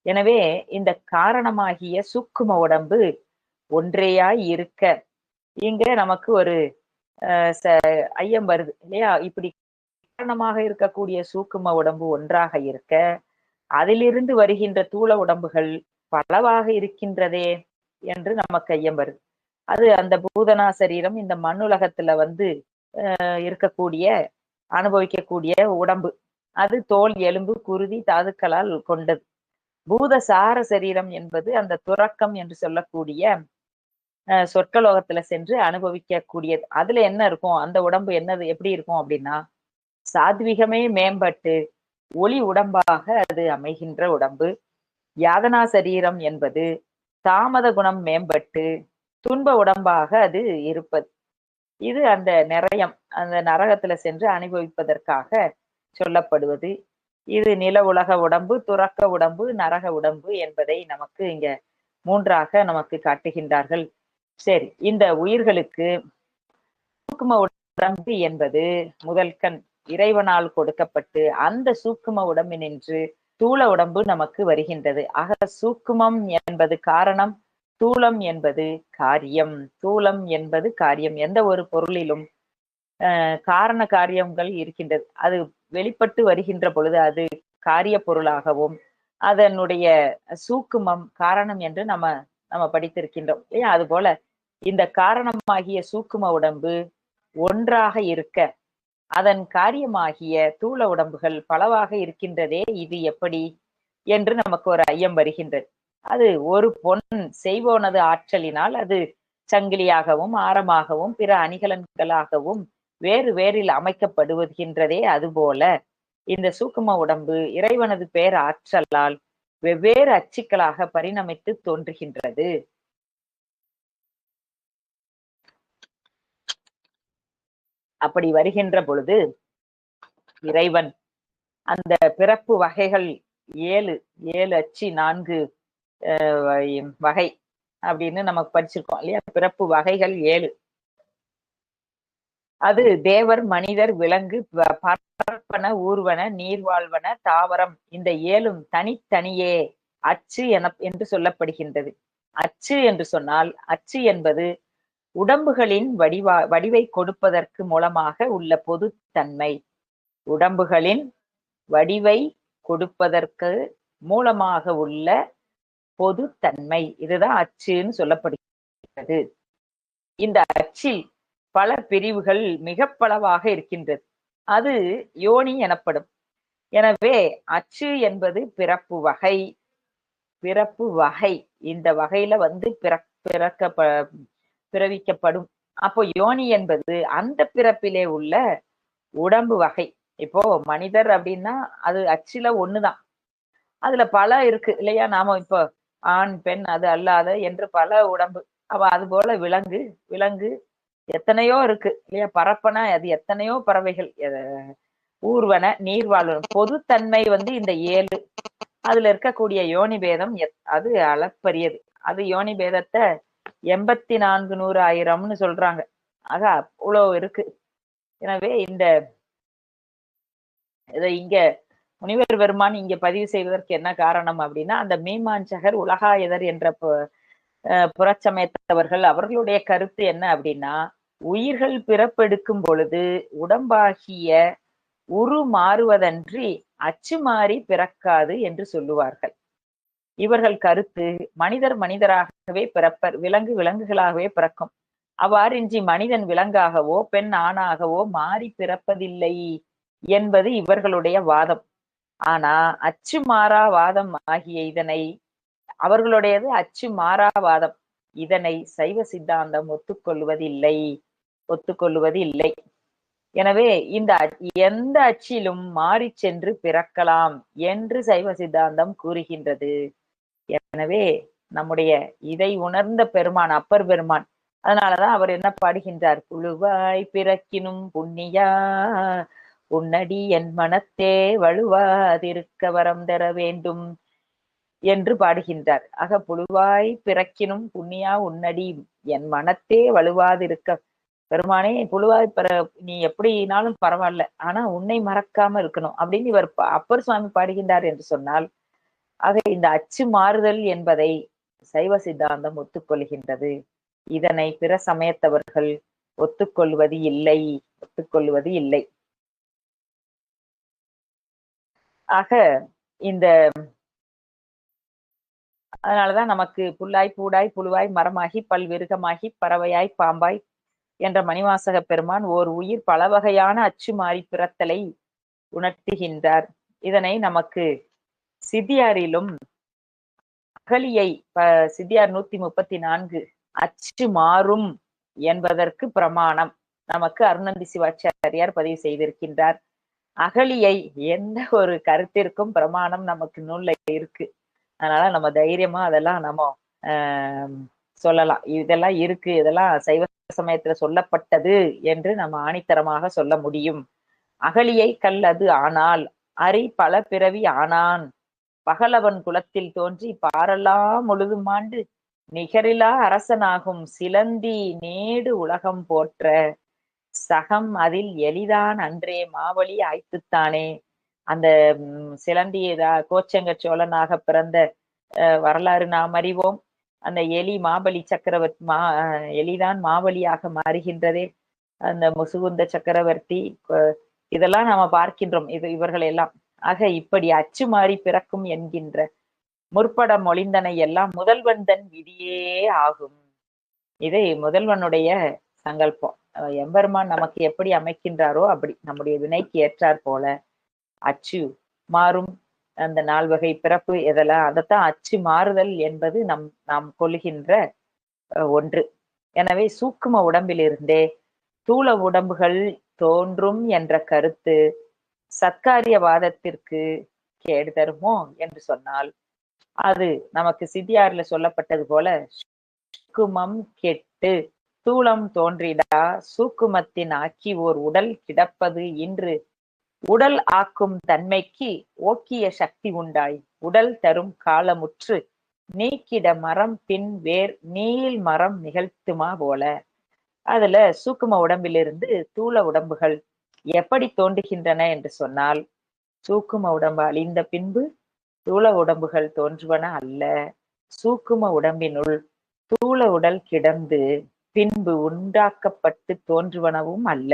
எனவே இந்த காரணமாகிய சூக்கும உடம்பு ஒன்றேயாய் இருக்க, இங்க நமக்கு ஒரு ஐயம் வருது இல்லையா? இப்படி காரணமாக இருக்கக்கூடிய சூக்கும உடம்பு ஒன்றாக இருக்க, அதிலிருந்து வருகின்ற தூள உடம்புகள் பலவாக இருக்கின்றதே என்று நமக்கு ஐயம் வருது. அது அந்த பூதனா சரீரம் இந்த மண்ணுலகத்துல இருக்கக்கூடிய, அனுபவிக்கக்கூடிய உடம்பு, அது தோல், எலும்பு, குருதி, தாதுக்களால் கொண்டது. பூத சார சரீரம் என்பது அந்த துறக்கம் என்று சொல்லக்கூடிய சொர்க்கலோகத்துல சென்று அனுபவிக்க கூடியது. அதுல என்ன இருக்கும்? அந்த உடம்பு என்னது, எப்படி இருக்கும் அப்படின்னா, சாத்விகமே மேம்பட்டு ஒளி உடம்பாக அது அமைகின்ற உடம்பு. யாதனா சரீரம் என்பது தாமத குணம் மேம்பட்டு துன்ப உடம்பாக அது இருப்பது. இது அந்த நிறையம், அந்த நரகத்துல சென்று அனுபவிப்பதற்காக சொல்லப்படுவது. இது நில உலக உடம்பு, துறக்க உடம்பு, நரக உடம்பு என்பதை நமக்கு இங்க மூன்றாக நமக்கு காட்டுகின்றார்கள். சரி, இந்த உயிர்களுக்கு சூக்கும உடம்பு என்பது முதல் கண் இறைவனால் கொடுக்கப்பட்டு அந்த சூக்கும உடம்பினின்று தூள உடம்பு நமக்கு வருகின்றது. ஆக சூக்குமம் என்பது காரணம், தூளம் என்பது காரியம். தூளம் என்பது காரியம். எந்த ஒரு பொருளிலும் காரண காரியங்கள் இருக்கின்றது. அது வெளிப்பட்டு வருகின்ற பொழுது அது காரிய பொருளாகவும், அதனுடைய சூக்குமம் காரணம் என்று நம்ம படித்திருக்கின்றோம் இல்லையா? அது போல இந்த காரணமாகிய சூக்கும உடம்பு ஒன்றாக இருக்க, அதன் காரியமாகிய தூள உடம்புகள் பலவாக இருக்கின்றதே, இது எப்படி என்று நமக்கு ஒரு ஐயம் வருகின்றது. அது ஒரு பொன் செய்வோனது ஆற்றலினால் அது சங்கிலியாகவும் ஆரமாகவும் பிற அணிகலன்களாகவும் வேறு வேறில் அமைக்கப்படுகின்றதே, அதுபோல இந்த சூக்கும உடம்பு இறைவனது பேர் ஆற்றலால் வெவ்வேறு அச்சுக்களாக பரிணமித்து தோன்றுகின்றது. அப்படி வருகின்ற பொழுது இறைவன் அந்த பிறப்பு வகைகள் 7 அச்சு 4 வகை அப்படின்னு நமக்கு படிச்சிருக்கோம் இல்லையா? பிறப்பு வகைகள் 7. அது தேவர், மனிதர், விலங்கு, பரப்பன, ஊர்வன, நீர்வாழ்வன, தாவரம், இந்த 7ம் தனித்தனியே அச்சு என்று சொல்லப்படுகின்றது. அச்சு என்று சொன்னால், அச்சு என்பது உடம்புகளின் வடிவை கொடுப்பதற்கு மூலமாக உள்ள பொதுத்தன்மை. உடம்புகளின் வடிவை கொடுப்பதற்கு மூலமாக உள்ள பொதுத்தன்மை, இதுதான் அச்சுன்னு சொல்லப்படுகிறது. இந்த அச்சில் பல பிரிவுகள் மிக பலவாக இருக்கின்றது. அது யோனி எனப்படும். எனவே அச்சு என்பது பிறப்பு வகை. பிறப்பு வகை இந்த வகையில பிறவிக்கப்படும். அப்போ யோனி என்பது அந்த பிறப்பிலே உள்ள உடம்பு வகை. இப்போ மனிதர் அப்படின்னா அது அச்சுல ஒண்ணுதான், அதுல பல இருக்கு இல்லையா? நாம இப்போ ஆண் பெண் அது அல்லாத என்று பல உடம்பு. அப்ப அது போல விலங்கு எத்தனையோ இருக்கு இல்லையா? பரப்பன அது எத்தனையோ பறவைகள், ஊர்வன, நீர்வாழ்வன. பொதுத்தன்மை இந்த 7. அதுல இருக்கக்கூடிய யோனி பேதம் அது அளப்பரியது. அது யோனி பேதத்தை 84 100 1000ன்னு சொல்றாங்க. ஆக அவ்வளவு இருக்கு. எனவே இதை இங்க முனிவர் பெருமான் இங்க பதிவு செய்வதற்கு என்ன காரணம் அப்படின்னா, அந்த மீமாஞ்சகர் உலகாயதர் என்ற புறச்சமயத்தவர்கள் அவர்களுடைய கருத்து என்ன அப்படின்னா, உயிர்கள் பிறப்பெடுக்கும் பொழுது உடம்பாகிய உரு மாறுவதன்றி அச்சு மாறி பிறக்காது என்று சொல்லுவார்கள். இவர்கள் கருத்து மனிதர் மனிதராகவே பிறப்பர், விலங்கு விலங்குகளாகவே பிறக்கும். அவ்வாறின்றி மனிதன் விலங்காகவோ பெண் ஆணாகவோ மாறி பிறப்பதில்லை என்பது இவர்களுடைய வாதம். ஆனா அச்சு மாறா வாதம் ஆகிய இதனை, அவர்களுடையது அச்சு மாறாவாதம், இதனை சைவ சித்தாந்தம் ஒத்துக்கொள்வது இல்லை. எனவே இந்த எந்த அச்சிலும் மாறி சென்று பிறக்கலாம் என்று சைவ சித்தாந்தம் கூறுகின்றது. எனவே நம்முடைய இதை உணர்ந்த பெருமான், அப்பர் பெருமான், அதனாலதான் அவர் என்ன பாடுகின்றார்? புழுவாய் பிறக்கினும் புண்ணியா உன்னடி என் மனத்தே வழுவாதிருக்க வரம் தர வேண்டும் என்று பாடுகின்றார். ஆக புழுவாய் பிறக்கினும் புண்ணியா உன்னடி என் மனத்தே வலுவாதிருக்க, பெருமானே புழுவாய் நீ எப்படினாலும் பரவாயில்ல, ஆனா உன்னை மறக்காம இருக்கணும் அப்படின்னு இவர் அப்பர் சுவாமி பாடுகின்றார் என்று சொன்னால், ஆக இந்த அச்சு மாறுதல் என்பதை சைவ சித்தாந்தம் ஒத்துக்கொள்கின்றது. இதனை பிற சமயத்தவர்கள் ஒத்துக்கொள்வது இல்லை. ஆக இந்த அதனாலதான் நமக்கு புல்லாய் பூடாய் புழுவாய் மரமாகி பல்விருகமாகி பறவையாய் பாம்பாய் என்ற மணிவாசக பெருமான் ஓர் உயிர் பல வகையான அச்சு மாறி பிறத்தலை உணர்த்துகின்றார். இதனை நமக்கு சித்தியாரிலும் அகலியை சித்தியார் 134 அச்சு மாறும் என்பதற்கு பிரமாணம் நமக்கு அருணந்தி சிவாச்சாரியார் பதிவு செய்திருக்கின்றார். அகலியை எந்த ஒரு கருத்திற்கும் பிரமாணம் நமக்கு நூல்ல இருக்கு. அதனால நம்ம தைரியமா அதெல்லாம் நம்ம சொல்லலாம். இதெல்லாம் இருக்கு, இதெல்லாம் சைவ சமயத்துல சொல்லப்பட்டது என்று நம்ம ஆணித்தரமாக சொல்ல முடியும். அகலியை கல்லது ஆனால் அரி பல பிறவி ஆனான் பகலவன் குலத்தில் தோன்றி பாரெல்லாம் முழுதுமாண்டு நிகரிலா அரசனாகும் சிலந்தி நேடு உலகம் போற்ற சகம் அதில் எளிதான் அன்றே மாவழி ஆய்த்துத்தானே. அந்த சிலந்தி கோச்சங்க சோழனாக பிறந்த வரலாறு நாம் அறிவோம். அந்த எலி மாபலி சக்கரவர்த்தி எலிதான் மாவலியாக மாறுகின்றதே, அந்த முசுகுந்த சக்கரவர்த்தி, இதெல்லாம் நாம பார்க்கின்றோம். இவர்கள் எல்லாம் ஆக இப்படி அச்சு மாறி பிறக்கும் என்கின்ற முற்பட மொழிந்தனை எல்லாம் முதல்வன் தன் விதியே ஆகும். இதை முதல்வனுடைய சங்கல்பம். எம்பெருமான் நமக்கு எப்படி அமைக்கின்றாரோ அப்படி நம்முடைய வினைக்கு ஏற்றாற் போல அச்சு மாறும். அந்த 4 வகை பிறப்பு இதெல்லாம் அதைத்தான் அச்சு மாறுதல் என்பது நாம் கொள்கின்ற ஒன்று. எனவே சூக்கும உடம்பிலிருந்தே ஸ்தூல உடம்புகள் தோன்றும் என்ற கருத்து சத்காரியவாதத்திற்கு கேடு தருமோ என்று சொன்னால், அது நமக்கு சித்தியார்ல சொல்லப்பட்டது போல சூக்குமம் கெட்டு ஸ்தூலம் தோன்றிடா சூக்குமத்தின் ஆக்கி ஓர் உடல் கிடப்பது இன்று உடல் ஆக்கும் தன்மைக்கு ஓக்கிய சக்தி உண்டாய் உடல் தரும் காலமுற்று நீக்கிட மரம் பின் வேர் நீள் மரம் நிகழ்த்துமா போல. அதுல சூக்கும உடம்பிலிருந்து ஸ்தூல உடம்புகள் எப்படி தோன்றுகின்றன என்று சொன்னால், சூக்கும உடம்பு அழிந்த பின்பு ஸ்தூல உடம்புகள் தோன்றுவன அல்ல. சூக்கும உடம்பினுள் ஸ்தூல உடல் கிடந்து பின்பு உண்டாக்கப்பட்டு தோன்றுவனவும் அல்ல.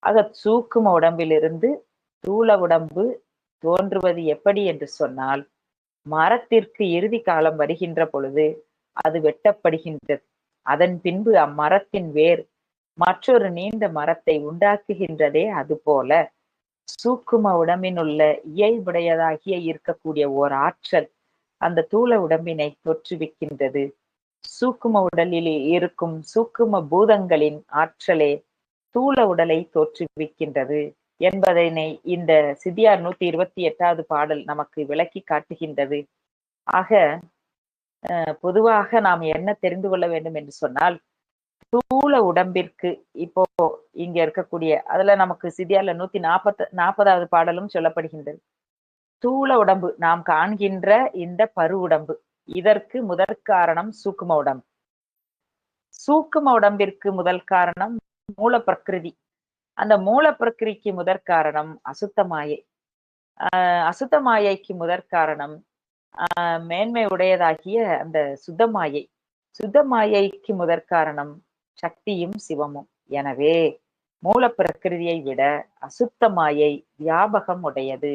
ஆக சூக்கும உடம்பிலிருந்து ஸ்தூல உடம்பு தோன்றுவது எப்படி என்று சொன்னால், மரத்திற்கு இறுதி காலம் வருகின்ற பொழுது அது வெட்டப்படுகின்றது. அதன் பின்பு அம்மரத்தின் வேர் மற்றொரு நீண்ட மரத்தை உண்டாக்குகின்றதே, அதுபோல சூக்கும உடம்பினுள்ள இயல்புடையதாகிய இருக்கக்கூடிய ஓர் ஆற்றல் அந்த தூள உடம்பினை தோற்றுவிக்கின்றது. சூக்கும உடலில் இருக்கும் சூக்கும பூதங்களின் ஆற்றலே ஸ்தூல உடலை தோற்றுவிக்கின்றது என்பதனை இந்த சித்தியார் 128வது பாடல் நமக்கு விளக்கி காட்டுகின்றது. ஆக பொதுவாக நாம் என்ன தெரிந்து கொள்ள வேண்டும் என்று சொன்னால், ஸ்தூல உடம்பிற்கு இப்போ இங்க இருக்கக்கூடிய அதுல நமக்கு சித்தியார்ல 140வது பாடலும் சொல்லப்படுகின்றது. ஸ்தூல உடம்பு நாம் காண்கின்ற இந்த பரு உடம்பு, இதற்கு முதற் காரணம் சூக்கும உடம்பு. சூக்கும உடம்பிற்கு முதல் காரணம் மூல பிரகிருதி. அந்த மூல பிரகிருதிக்கு முதற் காரணம் அசுத்தமாயை. அசுத்தமாயைக்கு முதற் காரணம் மேன்மை உடையதாகிய அந்த சுத்தமாயை. சுத்தமாயைக்கு முதற் காரணம் சக்தியும் சிவமும். எனவே மூல பிரகிருதியை விட அசுத்தமாயை வியாபகம் உடையது,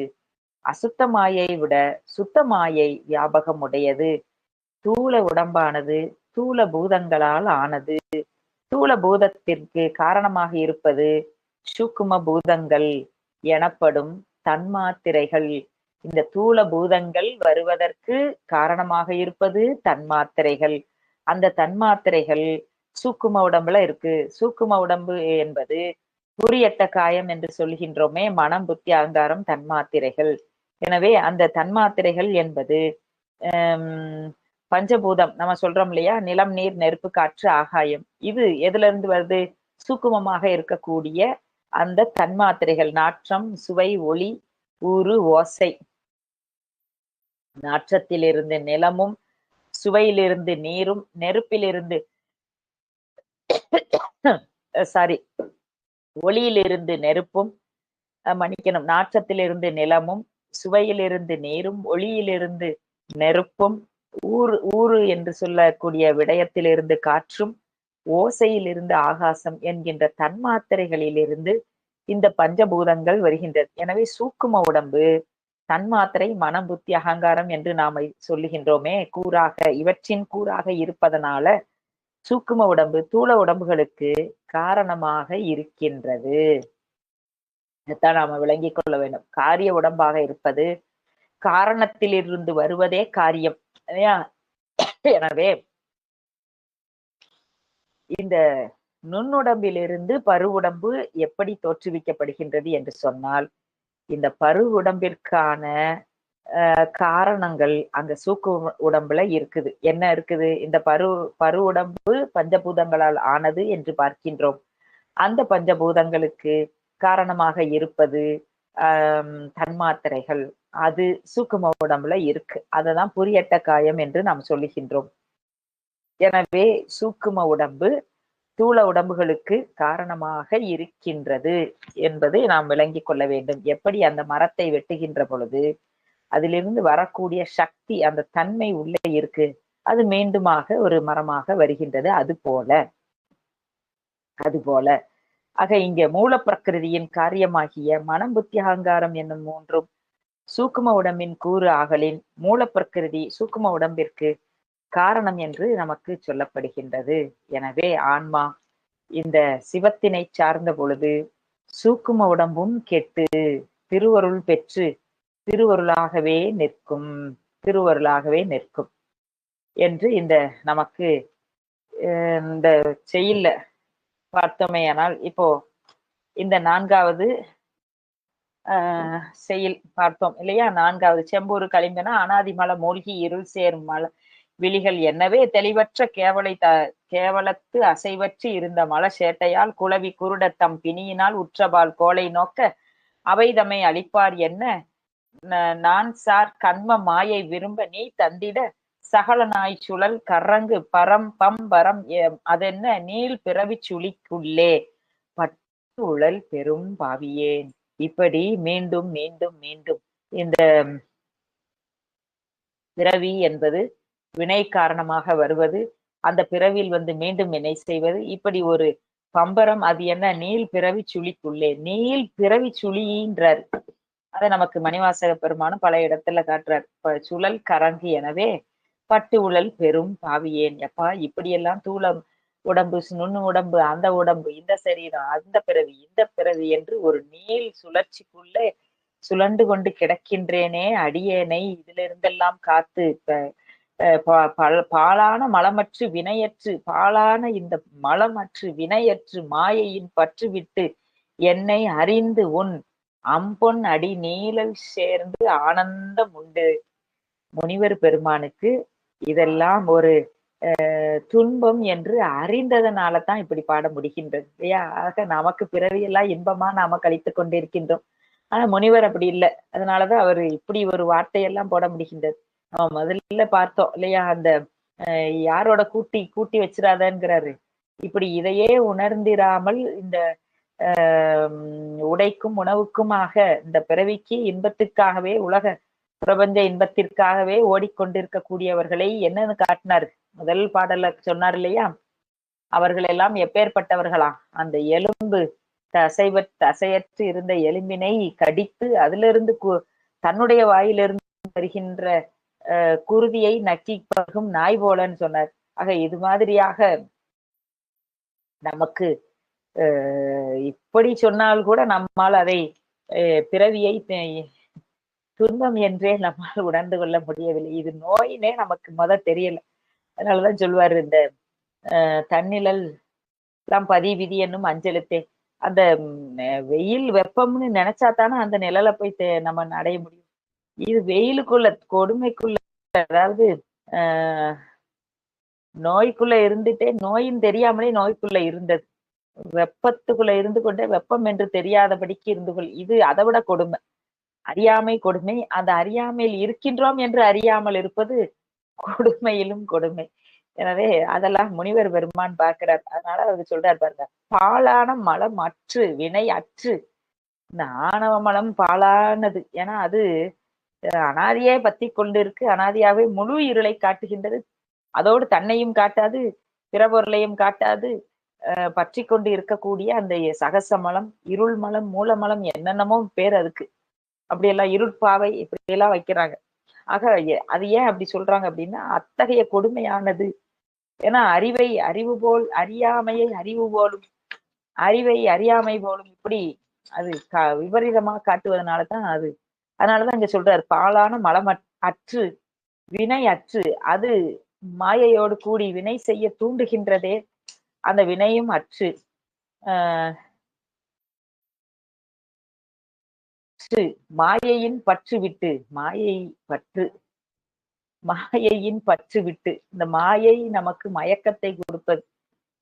அசுத்தமாயை விட சுத்தமாயை வியாபகம் உடையது. ஸ்தூல உடம்பானது ஸ்தூல பூதங்களால் ஆனது. ஸ்தூல பூதத்திற்கு காரணமாக இருப்பது சூக்கும பூதங்கள் எனப்படும் தன்மாத்திரைகள். இந்த ஸ்தூல பூதங்கள் வருவதற்கு காரணமாக இருப்பது தன்மாத்திரைகள். அந்த தன்மாத்திரைகள் சூக்கும உடம்புல இருக்கு. சூக்கும உடம்பு என்பது குறியட்ட காயம் என்று சொல்கின்றோமே, மனம், புத்தி, அகங்காரம், தன்மாத்திரைகள். எனவே அந்த தன்மாத்திரைகள் என்பது பஞ்சபூதம் நம்ம சொல்றோம் இல்லையா, நிலம், நீர், நெருப்பு, காற்று, ஆகாயம். இது எதுல இருந்து வருது? சூக்குமமாக இருக்கக்கூடிய அந்த தன்மாத்திரைகள். நாற்றம், சுவை, ஒளி, ஊறு, ஓசை. நாற்றத்திலிருந்து நிலமும், சுவையிலிருந்து நீரும், நெருப்பிலிருந்து சாரி ஒளியிலிருந்து நெருப்பும், மன்னிக்கணும், நாற்றத்திலிருந்து நிலமும், சுவையிலிருந்து நீரும், ஒளியிலிருந்து நெருப்பும், ஊறு என்று சொல்லக்கூடிய விடயத்திலிருந்து காற்றும், ஓசையிலிருந்து ஆகாசம் என்கின்ற தன்மாத்திரைகளிலிருந்து இந்த பஞ்சபூதங்கள் வருகின்றது. எனவே சூக்கும உடம்பு, தன்மாத்திரை, மனம், புத்தி, அகங்காரம் என்று நாம சொல்லுகின்றோமே கூறாக, இவற்றின் கூறாக இருப்பதனால சூக்கும உடம்பு தூள உடம்புகளுக்கு காரணமாக இருக்கின்றது. இதைத்தான் நாம விளங்கிக் கொள்ள வேண்டும். காரிய உடம்பாக இருப்பது, காரணத்திலிருந்து வருவதே காரியம். எனவே இந்த நுண்ணுடம்பிலிருந்து பருவுடம்பு எப்படி தோற்றுவிக்கப்படுகின்றது என்று சொன்னால், இந்த பருவுடம்பிற்கான காரணங்கள் அங்க சூக்கு உடம்புல இருக்குது. என்ன இருக்குது? இந்த பரு உடம்பு பஞ்சபூதங்களால் ஆனது என்று பார்க்கின்றோம். அந்த பஞ்சபூதங்களுக்கு காரணமாக இருப்பது தன்மாத்திரைகள். அது சூக்கும உடம்புல இருக்கு. அததான் புரியட்ட காயம் என்று நாம் சொல்லுகின்றோம். எனவே சூக்கும உடம்பு தூள உடம்புகளுக்கு காரணமாக இருக்கின்றது என்பது நாம் விளங்கிக் கொள்ள வேண்டும். எப்படி அந்த மரத்தை வெட்டுகின்ற பொழுது அதிலிருந்து வரக்கூடிய சக்தி, அந்த தன்மை உள்ளே இருக்கு, அது மீண்டுமாக ஒரு மரமாக வருகின்றது. அதுபோல ஆக இங்க மூல பிரகிருதியின் காரியமாகிய மனம், புத்தி, அகங்காரம் என்னும் மூன்றும் சூக்கும உடம்பின் கூறு ஆகலின் மூல பிரகிருதி சூக்கும உடம்பிற்கு காரணம் என்று நமக்கு சொல்லப்படுகின்றது. எனவே ஆன்மா இந்த சிவத்தினை சார்ந்த பொழுது சூக்கும உடம்பும் கெட்டு திருவருள் பெற்று திருவருளாகவே நிற்கும் என்று இந்த நமக்கு இந்த செயல்ல பார்த்தோமேயானால், இப்போ இந்த 4வது செயல் பார்த்தோம் இல்லையா? 4வது செம்பூறு களிம்பென அனாதிமல மூழ்கி இருள் சேரும் மல விழிகள் என்னவே தெளிவற்ற கேவலத்து அசைவற்று இருந்த மல சேட்டையால் குளவி குருடத்தம் பிணியினால் உற்றபால் கோலை நோக்க அவைதமை அளிப்பார் என்ன நான் சார் கண்ம மாயை விரும்ப நீ தந்திட சகல நாய் சுழல் கரங்கு பரம் பம்பரம் அதென்ன நீள் பிறவி சுழிக்குள்ளே பட்டு உழல் பெரும் பாவியேன். இப்படி மீண்டும் மீண்டும் மீண்டும் இந்த பிறவி என்பது வினை காரணமாக வருவது, அந்த பிறவியில் மீண்டும் வினை செய்வது, இப்படி ஒரு பம்பரம். அது என்ன? நீள் பிறவி சுழிக்குள்ளே. நீள் பிறவி சுழின்றார். அதை நமக்கு மணிவாசக பெருமானும் பல இடத்துல காட்டுறார். சுழல் கரங்கு எனவே பட்டு உழல் பெரும் பாவியேன். எப்பா இப்படியெல்லாம் தூளம் உடம்பு, நுண்ணு உடம்பு, அந்த உடம்பு, இந்த சரீரம், அந்த பிறவி, இந்த பிறவி என்று ஒரு நீள் சுழற்சிக்குள்ளே சுழண்டு கொண்டு கிடக்கின்றேனே அடியேனை இதுல இருந்தெல்லாம் காத்து பாலான மலமற்று வினையற்று, பாலான இந்த மலமற்று வினையற்று மாயையின் பற்று விட்டு என்னை அறிந்து உன் அம்பொன் அடி நீழல் சேர்ந்து ஆனந்தம் உண்டு. முனிவர் பெருமானுக்கு இதெல்லாம் ஒரு துன்பம் என்று அறிந்ததனால தான் இப்படி பாட முடிகின்றது இல்லையா? ஆக நமக்கு பிறவியெல்லாம் இன்பமா நாம கழித்து கொண்டிருக்கின்றோம். ஆனா முனிவர் அப்படி இல்லை. அதனாலதான் அவரு இப்படி ஒரு வார்த்தையெல்லாம் போட முடிகின்றது. நம்ம முதல்ல பார்த்தோம் இல்லையா? அந்த யாரோட கூட்டி வச்சிடாதங்கிறாரு. இப்படி இதையே உணர்ந்திராமல் இந்த உடைக்கும் உணவுக்குமாக இந்த பிறவிக்கு இன்பத்துக்காகவே உலக பிரபஞ்ச இன்பத்திற்காகவே ஓடிக்கொண்டிருக்கக்கூடியவர்களை என்னன்னு காட்டினார். முதல் பாடல சொன்னார் இல்லையா? அவர்கள் எல்லாம் எப்பேற்பட்டவர்களா? அந்த எலும்பு அசையற்று இருந்த எலும்பினை கடித்து அதிலிருந்து தன்னுடைய வாயிலிருந்து வருகின்ற குருதியை நக்கி பருகும் நாய் போலன்னு சொன்னார். ஆக இது மாதிரியாக நமக்கு இப்படி சொன்னால் கூட நம்மால் அதை பிறவியை துன்பம் என்றே நம்மால் உணர்ந்து கொள்ள முடியவில்லை. இது நோயினே நமக்கு தெரியல. அதனாலதான் சொல்வாரு, இந்த தன்னிழல் எல்லாம் பதி விதி என்னும் அஞ்சலுத்தே. அந்த வெயில் வெப்பம்னு நினைச்சா தானே அந்த நிழலை போய் நம்ம அடைய முடியும். இது வெயிலுக்குள்ள கொடுமைக்குள்ள, அதாவது நோய்க்குள்ள இருந்துட்டே நோயின் தெரியாமலே நோய்க்குள்ள இருந்தது, வெப்பத்துக்குள்ள இருந்து கொண்டே வெப்பம் என்று தெரியாதபடிக்கு இருந்து கொள். இது அதை விட கொடுமை, அறியாமை கொடுமை. அந்த அறியாமையில் இருக்கின்றோம் என்று அறியாமல் இருப்பது கொடுமையிலும் கொடுமை. எனவே அதெல்லாம் முனிவர் பெருமான் பார்க்கிறார். அதனால அவர் சொல்றார் பாருங்க, பாழான மலம் அற்று வினை அற்று. இந்த ஆணவ மலம் பாழானது, ஏன்னா அது அனாதியே பத்தி கொண்டு இருக்கு, அனாதியாவே முழு இருளை காட்டுகின்றது. அதோடு தன்னையும் காட்டாது, பிற பொருளையும் காட்டாது, பற்றி கொண்டு இருக்கக்கூடிய அந்த சகச மலம், இருள் மலம், மூல மலம், என்னென்னமோ பேர் அதுக்கு. அப்படியெல்லாம் இருட்பாவை இப்படியெல்லாம் வைக்கிறாங்க. ஆக அது ஏன் அப்படி சொல்றாங்க அப்படின்னா, அத்தகைய கொடுமையானது. ஏன்னா அறிவை அறிவு போல், அறியாமையை அறிவு போலும், அறிவை அறியாமை போலும், இப்படி அது விபரீதமா காட்டுவதனாலதான் அது. அதனாலதான் இங்க சொல்றாரு, பாழான மலம் அற்று வினை அற்று. அது மாயையோடு கூடி வினை செய்ய தூண்டுகின்றதே, அந்த வினையும் அற்று. மாயையின் பற்று விட்டு, மாயையின் பற்று விட்டு. இந்த மாயை நமக்கு மயக்கத்தை கொடுப்பது,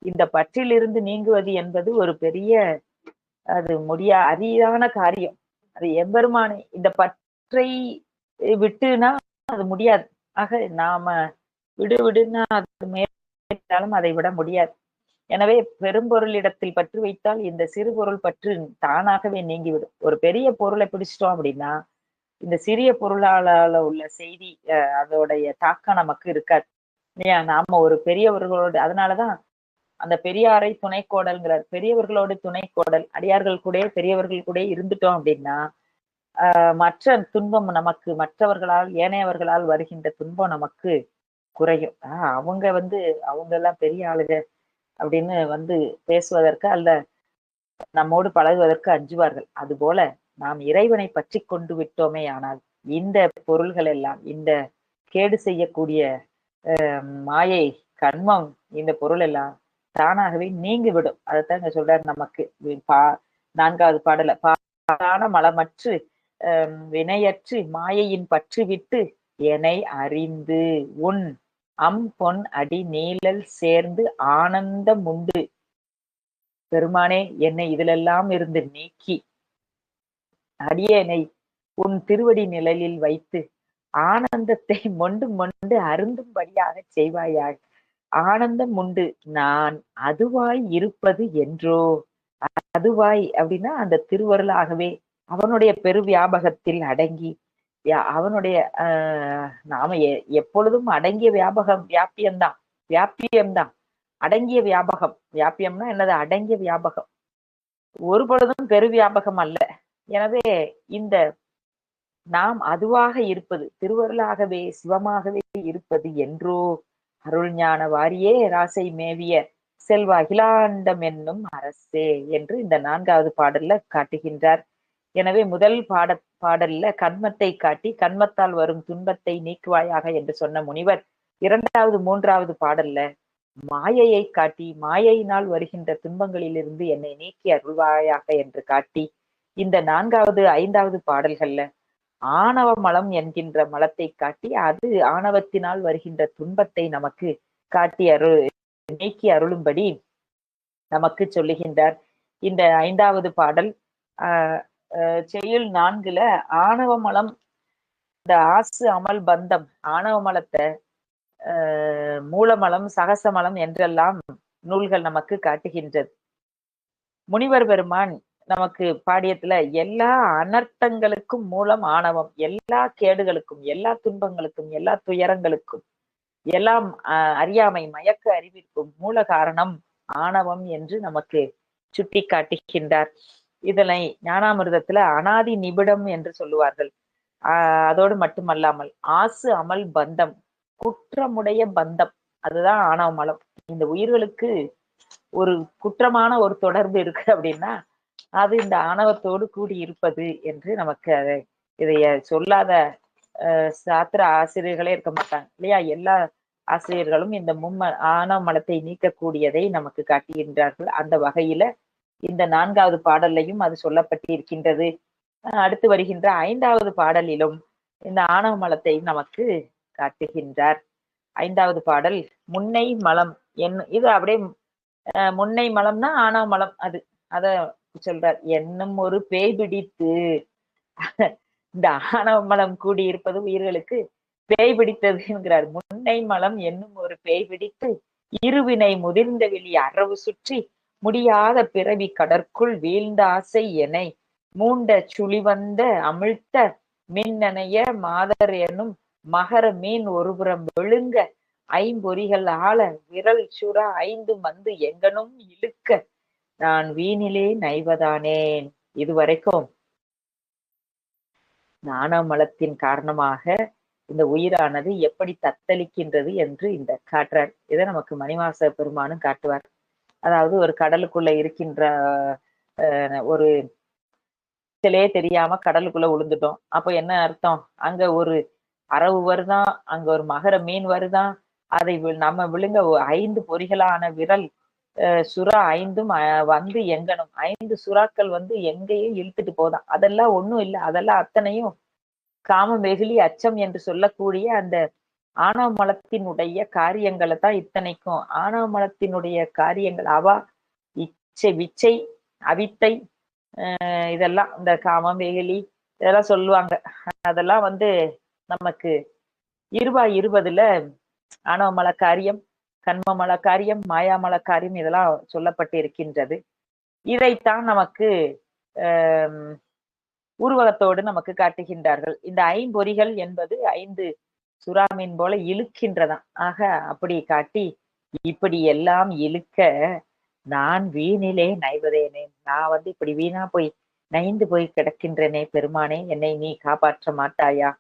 இந்த பற்றிலிருந்து நீங்குவது என்பது ஒரு பெரிய, அது அரிதான காரியம். அது எம்பெருமானை இந்த பற்றை விட்டுனா அது முடியாது. ஆக நாம விடுன்னா அது மேலும் அதை விட முடியாது. எனவே பெரும்பொருளிடத்தில் பற்று வைத்தால் இந்த சிறு பொருள் பற்று தானாகவே நீங்கிவிடும். ஒரு பெரிய பொருளை பிடிச்சிட்டோம் அப்படின்னா இந்த சிறிய பொருளால உள்ள செய்தி, அதோடைய தாக்கம் நமக்கு இருக்காது இல்லையா? நாம ஒரு பெரியவர்களோடு, அதனாலதான் அந்த பெரியாரை துணைக்கோடல்ங்கிறார். பெரியவர்களோடு துணைக்கோடல், அடியார்கள் கூட பெரியவர்கள் கூட இருந்துட்டோம் அப்படின்னா மற்ற துன்பம் நமக்கு, மற்றவர்களால் ஏனையவர்களால் வருகின்ற துன்பம் நமக்கு குறையும். அவங்க அவங்க எல்லாம் பெரிய ஆளுக அப்படின்னு பேசுவதற்கு அல்ல, நம்மோடு பழகுவதற்கு அஞ்சுவார்கள். அதுபோல நாம் இறைவனை பற்றி கொண்டு விட்டோமே ஆனால் இந்த பொருள்கள் எல்லாம், இந்த கேடு செய்யக்கூடிய மாயை கண்மம், இந்த பொருள் எல்லாம் தானாகவே நீங்கிவிடும். அதைத்தான் இங்க சொல்றாரு நமக்கு. 4வது பாடல, பாழான மலமற்று வினையற்று மாயையின் பற்று விட்டு எனை அறிந்து உன் பொன் அடி நீழல் சேர்ந்து ஆனந்தம் உண்டு. பெருமானே, என்னை இதிலெல்லாம் இருந்து நீக்கி அடியேனை உன் திருவடி நிழலில் வைத்து ஆனந்தத்தை மொண்டு அருந்தும்படியாக செய்வாயாக. ஆனந்தம் உண்டு, நான் அதுவாய் இருப்பது என்றோ. அதுவாய் அப்படின்னா அந்த திருவருளாகவே அவனுடைய பெரு வியாபகத்தில் அடங்கி, அவனுடைய நாம எப்பொழுதும் அடங்கிய வியாபியம்தான் அடங்கிய வியாபகம். வியாபியம்னா என்னது? அடங்கிய வியாபகம், ஒரு பொழுதும் பெரு வியாபகம் அல்ல. எனவே இந்த நாம் அதுவாக இருப்பது, திருவருளாகவே சிவமாகவே இருப்பது என்றோ. அருள் ஞான வாரியே ராசை மேவிய செல்வ அகிலாண்டம் என்னும் அரசே என்று இந்த 4வது பாடல்ல காட்டுகின்றார். எனவே முதல் பாடல்ல கண்மத்தை காட்டி கண்மத்தால் வரும் துன்பத்தை நீக்குவாயாக என்று சொன்ன முனிவர் 2வது 3வது பாடல்ல மாயையை காட்டி மாயையினால் வருகின்ற துன்பங்களிலிருந்து என்னை நீக்கி அருள்வாயாக என்று காட்டி, இந்த 4வது 5வது பாடல்கள்ல ஆணவ மலம் என்கின்ற மலத்தை காட்டி அது ஆணவத்தினால் வருகின்ற துன்பத்தை நமக்கு காட்டி நீக்கி அருளும்படி நமக்கு சொல்லுகின்றார். இந்த 5வது பாடல் செய்யுள் 4ல ஆணவ மலம், இந்த ஆசு அமல் பந்தம், ஆணவ மலத்தை மூலமலம் சகசமலம் என்றெல்லாம் நூல்கள் நமக்கு காட்டுகின்றது. முனிவர் பெருமான் நமக்கு பாடியத்துல எல்லா அனர்த்தங்களுக்கும் மூலம் ஆணவம், எல்லா கேடுகளுக்கும், எல்லா துன்பங்களுக்கும், எல்லா துயரங்களுக்கும், எல்லாம் அறியாமை மயக்க அறிவிற்கும் மூல காரணம் ஆணவம் என்று நமக்கு சுட்டி காட்டுகின்றார். இதனை ஞானாமிர்தத்துல அனாதி நிபிடம் என்று சொல்லுவார்கள். அதோடு மட்டுமல்லாமல் ஆசு அமல் பந்தம், குற்றமுடைய பந்தம், அதுதான் ஆணவ மலம். இந்த உயிர்களுக்கு ஒரு குற்றமான ஒரு தொடர்பு இருக்கு அப்படின்னா அது இந்த ஆணவத்தோடு கூடி இருப்பது என்று நமக்கு இதைய சொல்லாத சாத்திர ஆசிரியர்களே இருக்க மாட்டாங்க இல்லையா? எல்லா ஆசிரியர்களும் இந்த ஆணவ மலத்தை நீக்கக்கூடியதை நமக்கு காட்டுகின்றார்கள். அந்த வகையில இந்த 4வது பாடல்லையும் அது சொல்லப்பட்டிருக்கின்றது. அடுத்து வருகின்ற 5வது பாடலிலும் இந்த ஆணவ மலத்தை நமக்கு காட்டுகின்றார். 5வது பாடல் முன்னை மலம் இது அப்படியே முன்னை மலம்னா ஆணவ மலம், அத சொல்றார். என்னும் ஒரு பேய் பிடித்து இந்த ஆணவ மலம் கூடியிருப்பது உயிர்களுக்கு பேய் பிடித்தது என்கிறார். முன்னை மலம் என்னும் ஒரு பேய் பிடித்து இருவினை முதிர்ந்த வெளி அரவு சுற்றி முடியாத பிறவி கடற்குள் வீழ்ந்த ஆசை எனை மூண்ட சுழிவந்த அமிழ்த்த மின்னணைய மாதர் எனும் மகர மீன் ஒருபுறம் விழுங்க ஐம்பொறிகள் ஆள விரல் சுட 5 மந்து எங்கனும் இழுக்க நான் வீணிலே நைவதானேன். இதுவரைக்கும் ஆணவ மலத்தின் காரணமாக இந்த உயிரானது எப்படி தத்தளிக்கின்றது என்று இந்த காட்டுறார். இதை நமக்கு மணிவாசக பெருமானும் காட்டுவார். அதாவது ஒரு கடலுக்குள்ள இருக்கின்ற ஒரு சிலையே தெரியாம கடலுக்குள்ள விழுந்துட்டோம். அப்ப என்ன அர்த்தம்? அங்க ஒரு அரவு வருதான், அங்க ஒரு மகர மீன் வருதான், அதை நம்ம விழுங்க 5 பொறிகளான விரல் சுறா 5ம் வந்து எங்கனும் 5 சுறாக்கள் வந்து எங்கேயும் இழுத்துட்டு போதான். அதெல்லாம் ஒண்ணும் இல்லை. அதெல்லாம் அத்தனையும் காம வெகுளி அச்சம் என்று சொல்லக்கூடிய அந்த ஆணவ மலத்தினுடைய காரியங்களை தான். இத்தனைக்கும் ஆணவ மலத்தினுடைய காரியங்கள் அவா இச்சை விச்சை அவித்தை இதெல்லாம் இந்த காமம் வெகுளி இதெல்லாம் சொல்லுவாங்க. அதெல்லாம் வந்து நமக்கு 20 ஆணவ மல காரியம், கண்ம மல காரியம், மாயாமல காரியம் இதெல்லாம் சொல்லப்பட்டு இருக்கின்றது. இதைத்தான் நமக்கு உருவகத்தோடு நமக்கு காட்டுகின்றார்கள். இந்த 5 பொறிகள் என்பது 5 சுறாமீன் போல இழுக்கின்றதான். ஆக அப்படி காட்டி இப்படி எல்லாம் இழுக்க நான் வீணிலே நைவதேனே, நான் வந்து இப்படி வீணா போய் நைந்து போய் கிடக்கின்றனே பெருமானே, என்னை நீ காப்பாற்ற மாட்டாயா?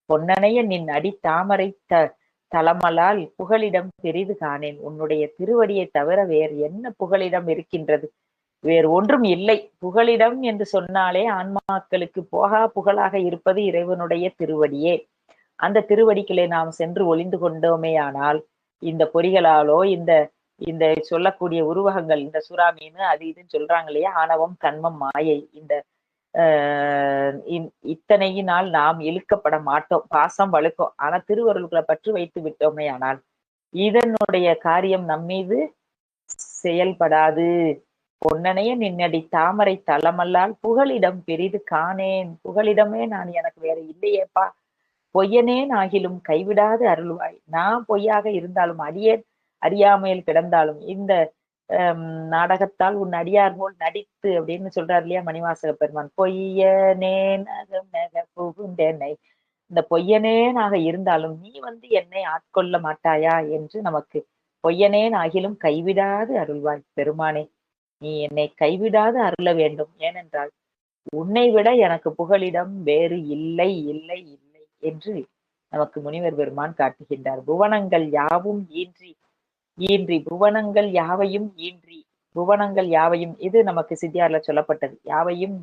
பொன்னனைய நின் அடி தாமரை தலமலால் புகலிடம் பெரிது காணேன். உன்னுடைய திருவடியை தவிர வேறு என்ன புகலிடம் இருக்கின்றது? வேறு ஒன்றும் இல்லை. புகலிடம் என்று சொன்னாலே ஆன்மாக்களுக்கு போகா புகழாக இருப்பது இறைவனுடைய திருவடியே. அந்த திருவடிகளை நாம் சென்று ஒளிந்து கொண்டோமேயானால் இந்த பொறிகளாலோ இந்த சொல்லக்கூடிய உருவகங்கள், இந்த சுறா மீன் அது இதுன்னு சொல்றாங்க இல்லையா, ஆணவம் கண்மம் மாயை, இந்த இத்தனையினால் நாம் இழுக்கப்பட மாட்டோம். பாசம் வழுக்கும். ஆனா திருவருள்களை பற்றி வைத்து விட்டோமே ஆனால் இதனுடைய காரியம் நம்மீது செயல்படாது. பொன்னனைய நின்னடி தாமரை தலமல்லால் புகலிடம் பெரிது காணேன். புகலிடமே நான் எனக்கு வேற இல்லையேப்பா. பொய்யனேன் ஆகிலும் கைவிடாது அருள்வாய். நான் பொய்யாக இருந்தாலும் அறியாமையில் கிடந்தாலும் இந்த நாடகத்தால் உன் அடியார் போல் நடித்து அப்படின்னு சொல்றாரு இல்லையா மணிவாசக பெருமான். பொய்யனேன் புகுந்தென்னை, இந்த பொய்யனேனாக இருந்தாலும் நீ வந்து என்னை ஆட்கொள்ள மாட்டாயா என்று நமக்கு பொய்யனேன் ஆகிலும் கைவிடாது அருள்வாய் பெருமானே, நீ என்னை கைவிடாது அருள வேண்டும். ஏனென்றால் உன்னை விட எனக்கு புகலிடம் வேறு இல்லை இல்லை இல்லை என்று நமக்கு முனிவர் பெருமான் காட்டுகின்றார். புவனங்கள் யாவும் ஈன்றி புவனங்கள் யாவையும் ஈன்றி, புவனங்கள் யாவையும் இது நமக்கு சித்தியார்ல சொல்லப்பட்டது. யாவையும்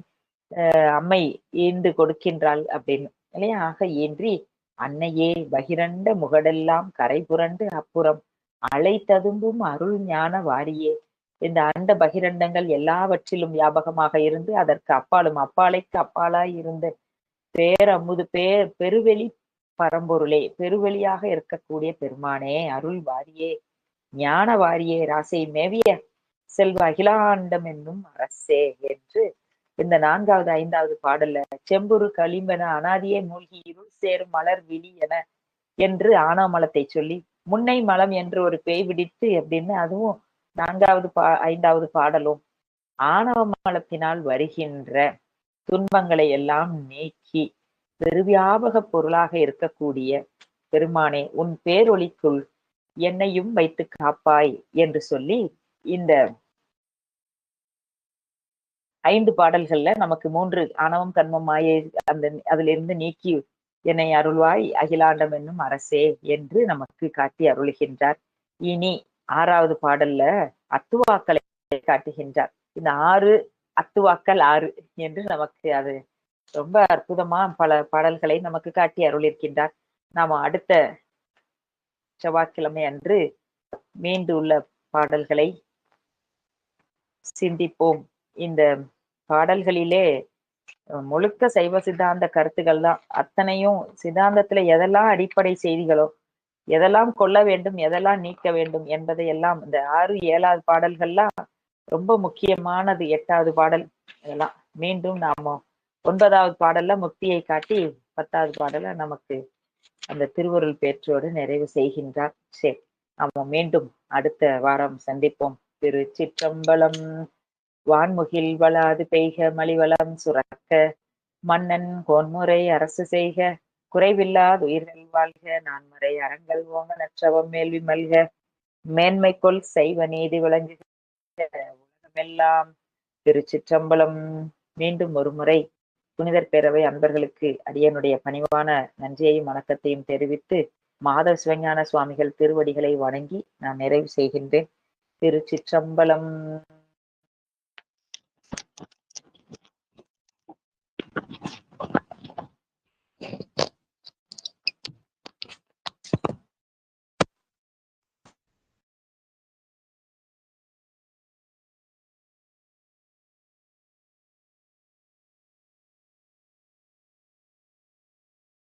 அம்மை ஈண்டு கொடுக்கின்றாள் அப்படின்னு இல்லையா. ஆக ஈன்றி அன்னையே பகிரண்ட முகடெல்லாம் கரை புரண்டு அப்புறம் அலை ததும்பும் அருள் ஞான வாரியே. இந்த அண்ட பகிரண்டங்கள் எல்லாவற்றிலும் வியாபகமாக இருந்து அதற்கு அப்பாலும் அப்பாலைக்கு அப்பாலாய் இருந்த பேரமுது பெருவெளி பரம்பொருளே, பெருவெளியாக இருக்கக்கூடிய பெருமானே, அருள் வாரியே, ஞான வாரியே, ராசை மேவிய செல்வ அகிலாண்டம் என்னும் அரசே என்று இந்த 4வது 5வது பாடல்ல செம்புரு களிம்பென அனாதியே மூழ்கி இருள் சேரும் மலர் விழி என்று ஆணவ மலத்தை சொல்லி, முன்னை மலம் என்று ஒரு பேய் பிடித்து அப்படின்னு அதுவும் 4வது 5வது பாடலும் ஆணவ மலத்தினால் வருகின்ற துன்பங்களை எல்லாம் நீக்கி பெருவியாபக பொருளாக இருக்கக்கூடிய பெருமானே, உன் பேரொளிக்குள் என்னையும் வைத்து காப்பாய் என்று சொல்லி இந்த 5 பாடல்கள்ல நமக்கு 3 ஆணவம் கண்மம் மாயை அதிலிருந்து நீக்கி என்னை அருள்வாய் அகிலாண்டம் என்னும் அரசே என்று நமக்கு காட்டி அருளுகின்றார். இனி 6வது பாடல்ல அத்துவாக்களை காட்டுகின்றார். இந்த 6 அத்துவாக்கள் 6 என்று நமக்கு அது ரொம்ப அற்புதமா பல பாடல்களை நமக்கு காட்டி அருளிருக்கின்றார். நாம அடுத்த செவ்வாய்க்கிழமை அன்று மீண்டு உள்ள பாடல்களை சிந்திப்போம். இந்த பாடல்களிலே முழுக்க சைவ சித்தாந்த கருத்துக்கள் தான். அத்தனையும் சித்தாந்தத்துல எதெல்லாம் அடிப்படை செய்திகளோ, எதெல்லாம் கொள்ள வேண்டும், எதெல்லாம் நீக்க வேண்டும் என்பதை எல்லாம் இந்த 6, 7வது பாடல்கள்லாம் ரொம்ப முக்கியமானது. 8வது பாடல் இதெல்லாம் மீண்டும் நாம 9வது பாடல்ல முக்தியை காட்டி 10வது பாடல நமக்கு அந்த திருவருள் பேற்றோடு நிறைவு செய்கின்றார். சரி, நாம மீண்டும் அடுத்த வாரம் சந்திப்போம். திருச்சிற்றம்பலம். வான்முகில் வளாது பெய்க மலிவளம் சுரக்க, மன்னன் கோன்முறை அரசு செய்க, குறைவில்லாத உயிர்கள் வாழ்க, நான்மறை அறங்கள் ஓங்க, நற்றவம் மேல்வி மல்க, மேன்மைக்குள் செய்வ நீதி விளங்குக உலகமெல்லாம். திருச்சிற்றம்பலம். மீண்டும் ஒரு முறை புனிதர் பேரவை அன்பர்களுக்கு அடியனுடைய பணிவான நன்றியையும் வணக்கத்தையும் தெரிவித்து மாதவ சிவஞான சுவாமிகள் திருவடிகளை வணங்கி நான் நிறைவு செய்கின்றேன். திருச்சிற்றம்பலம்.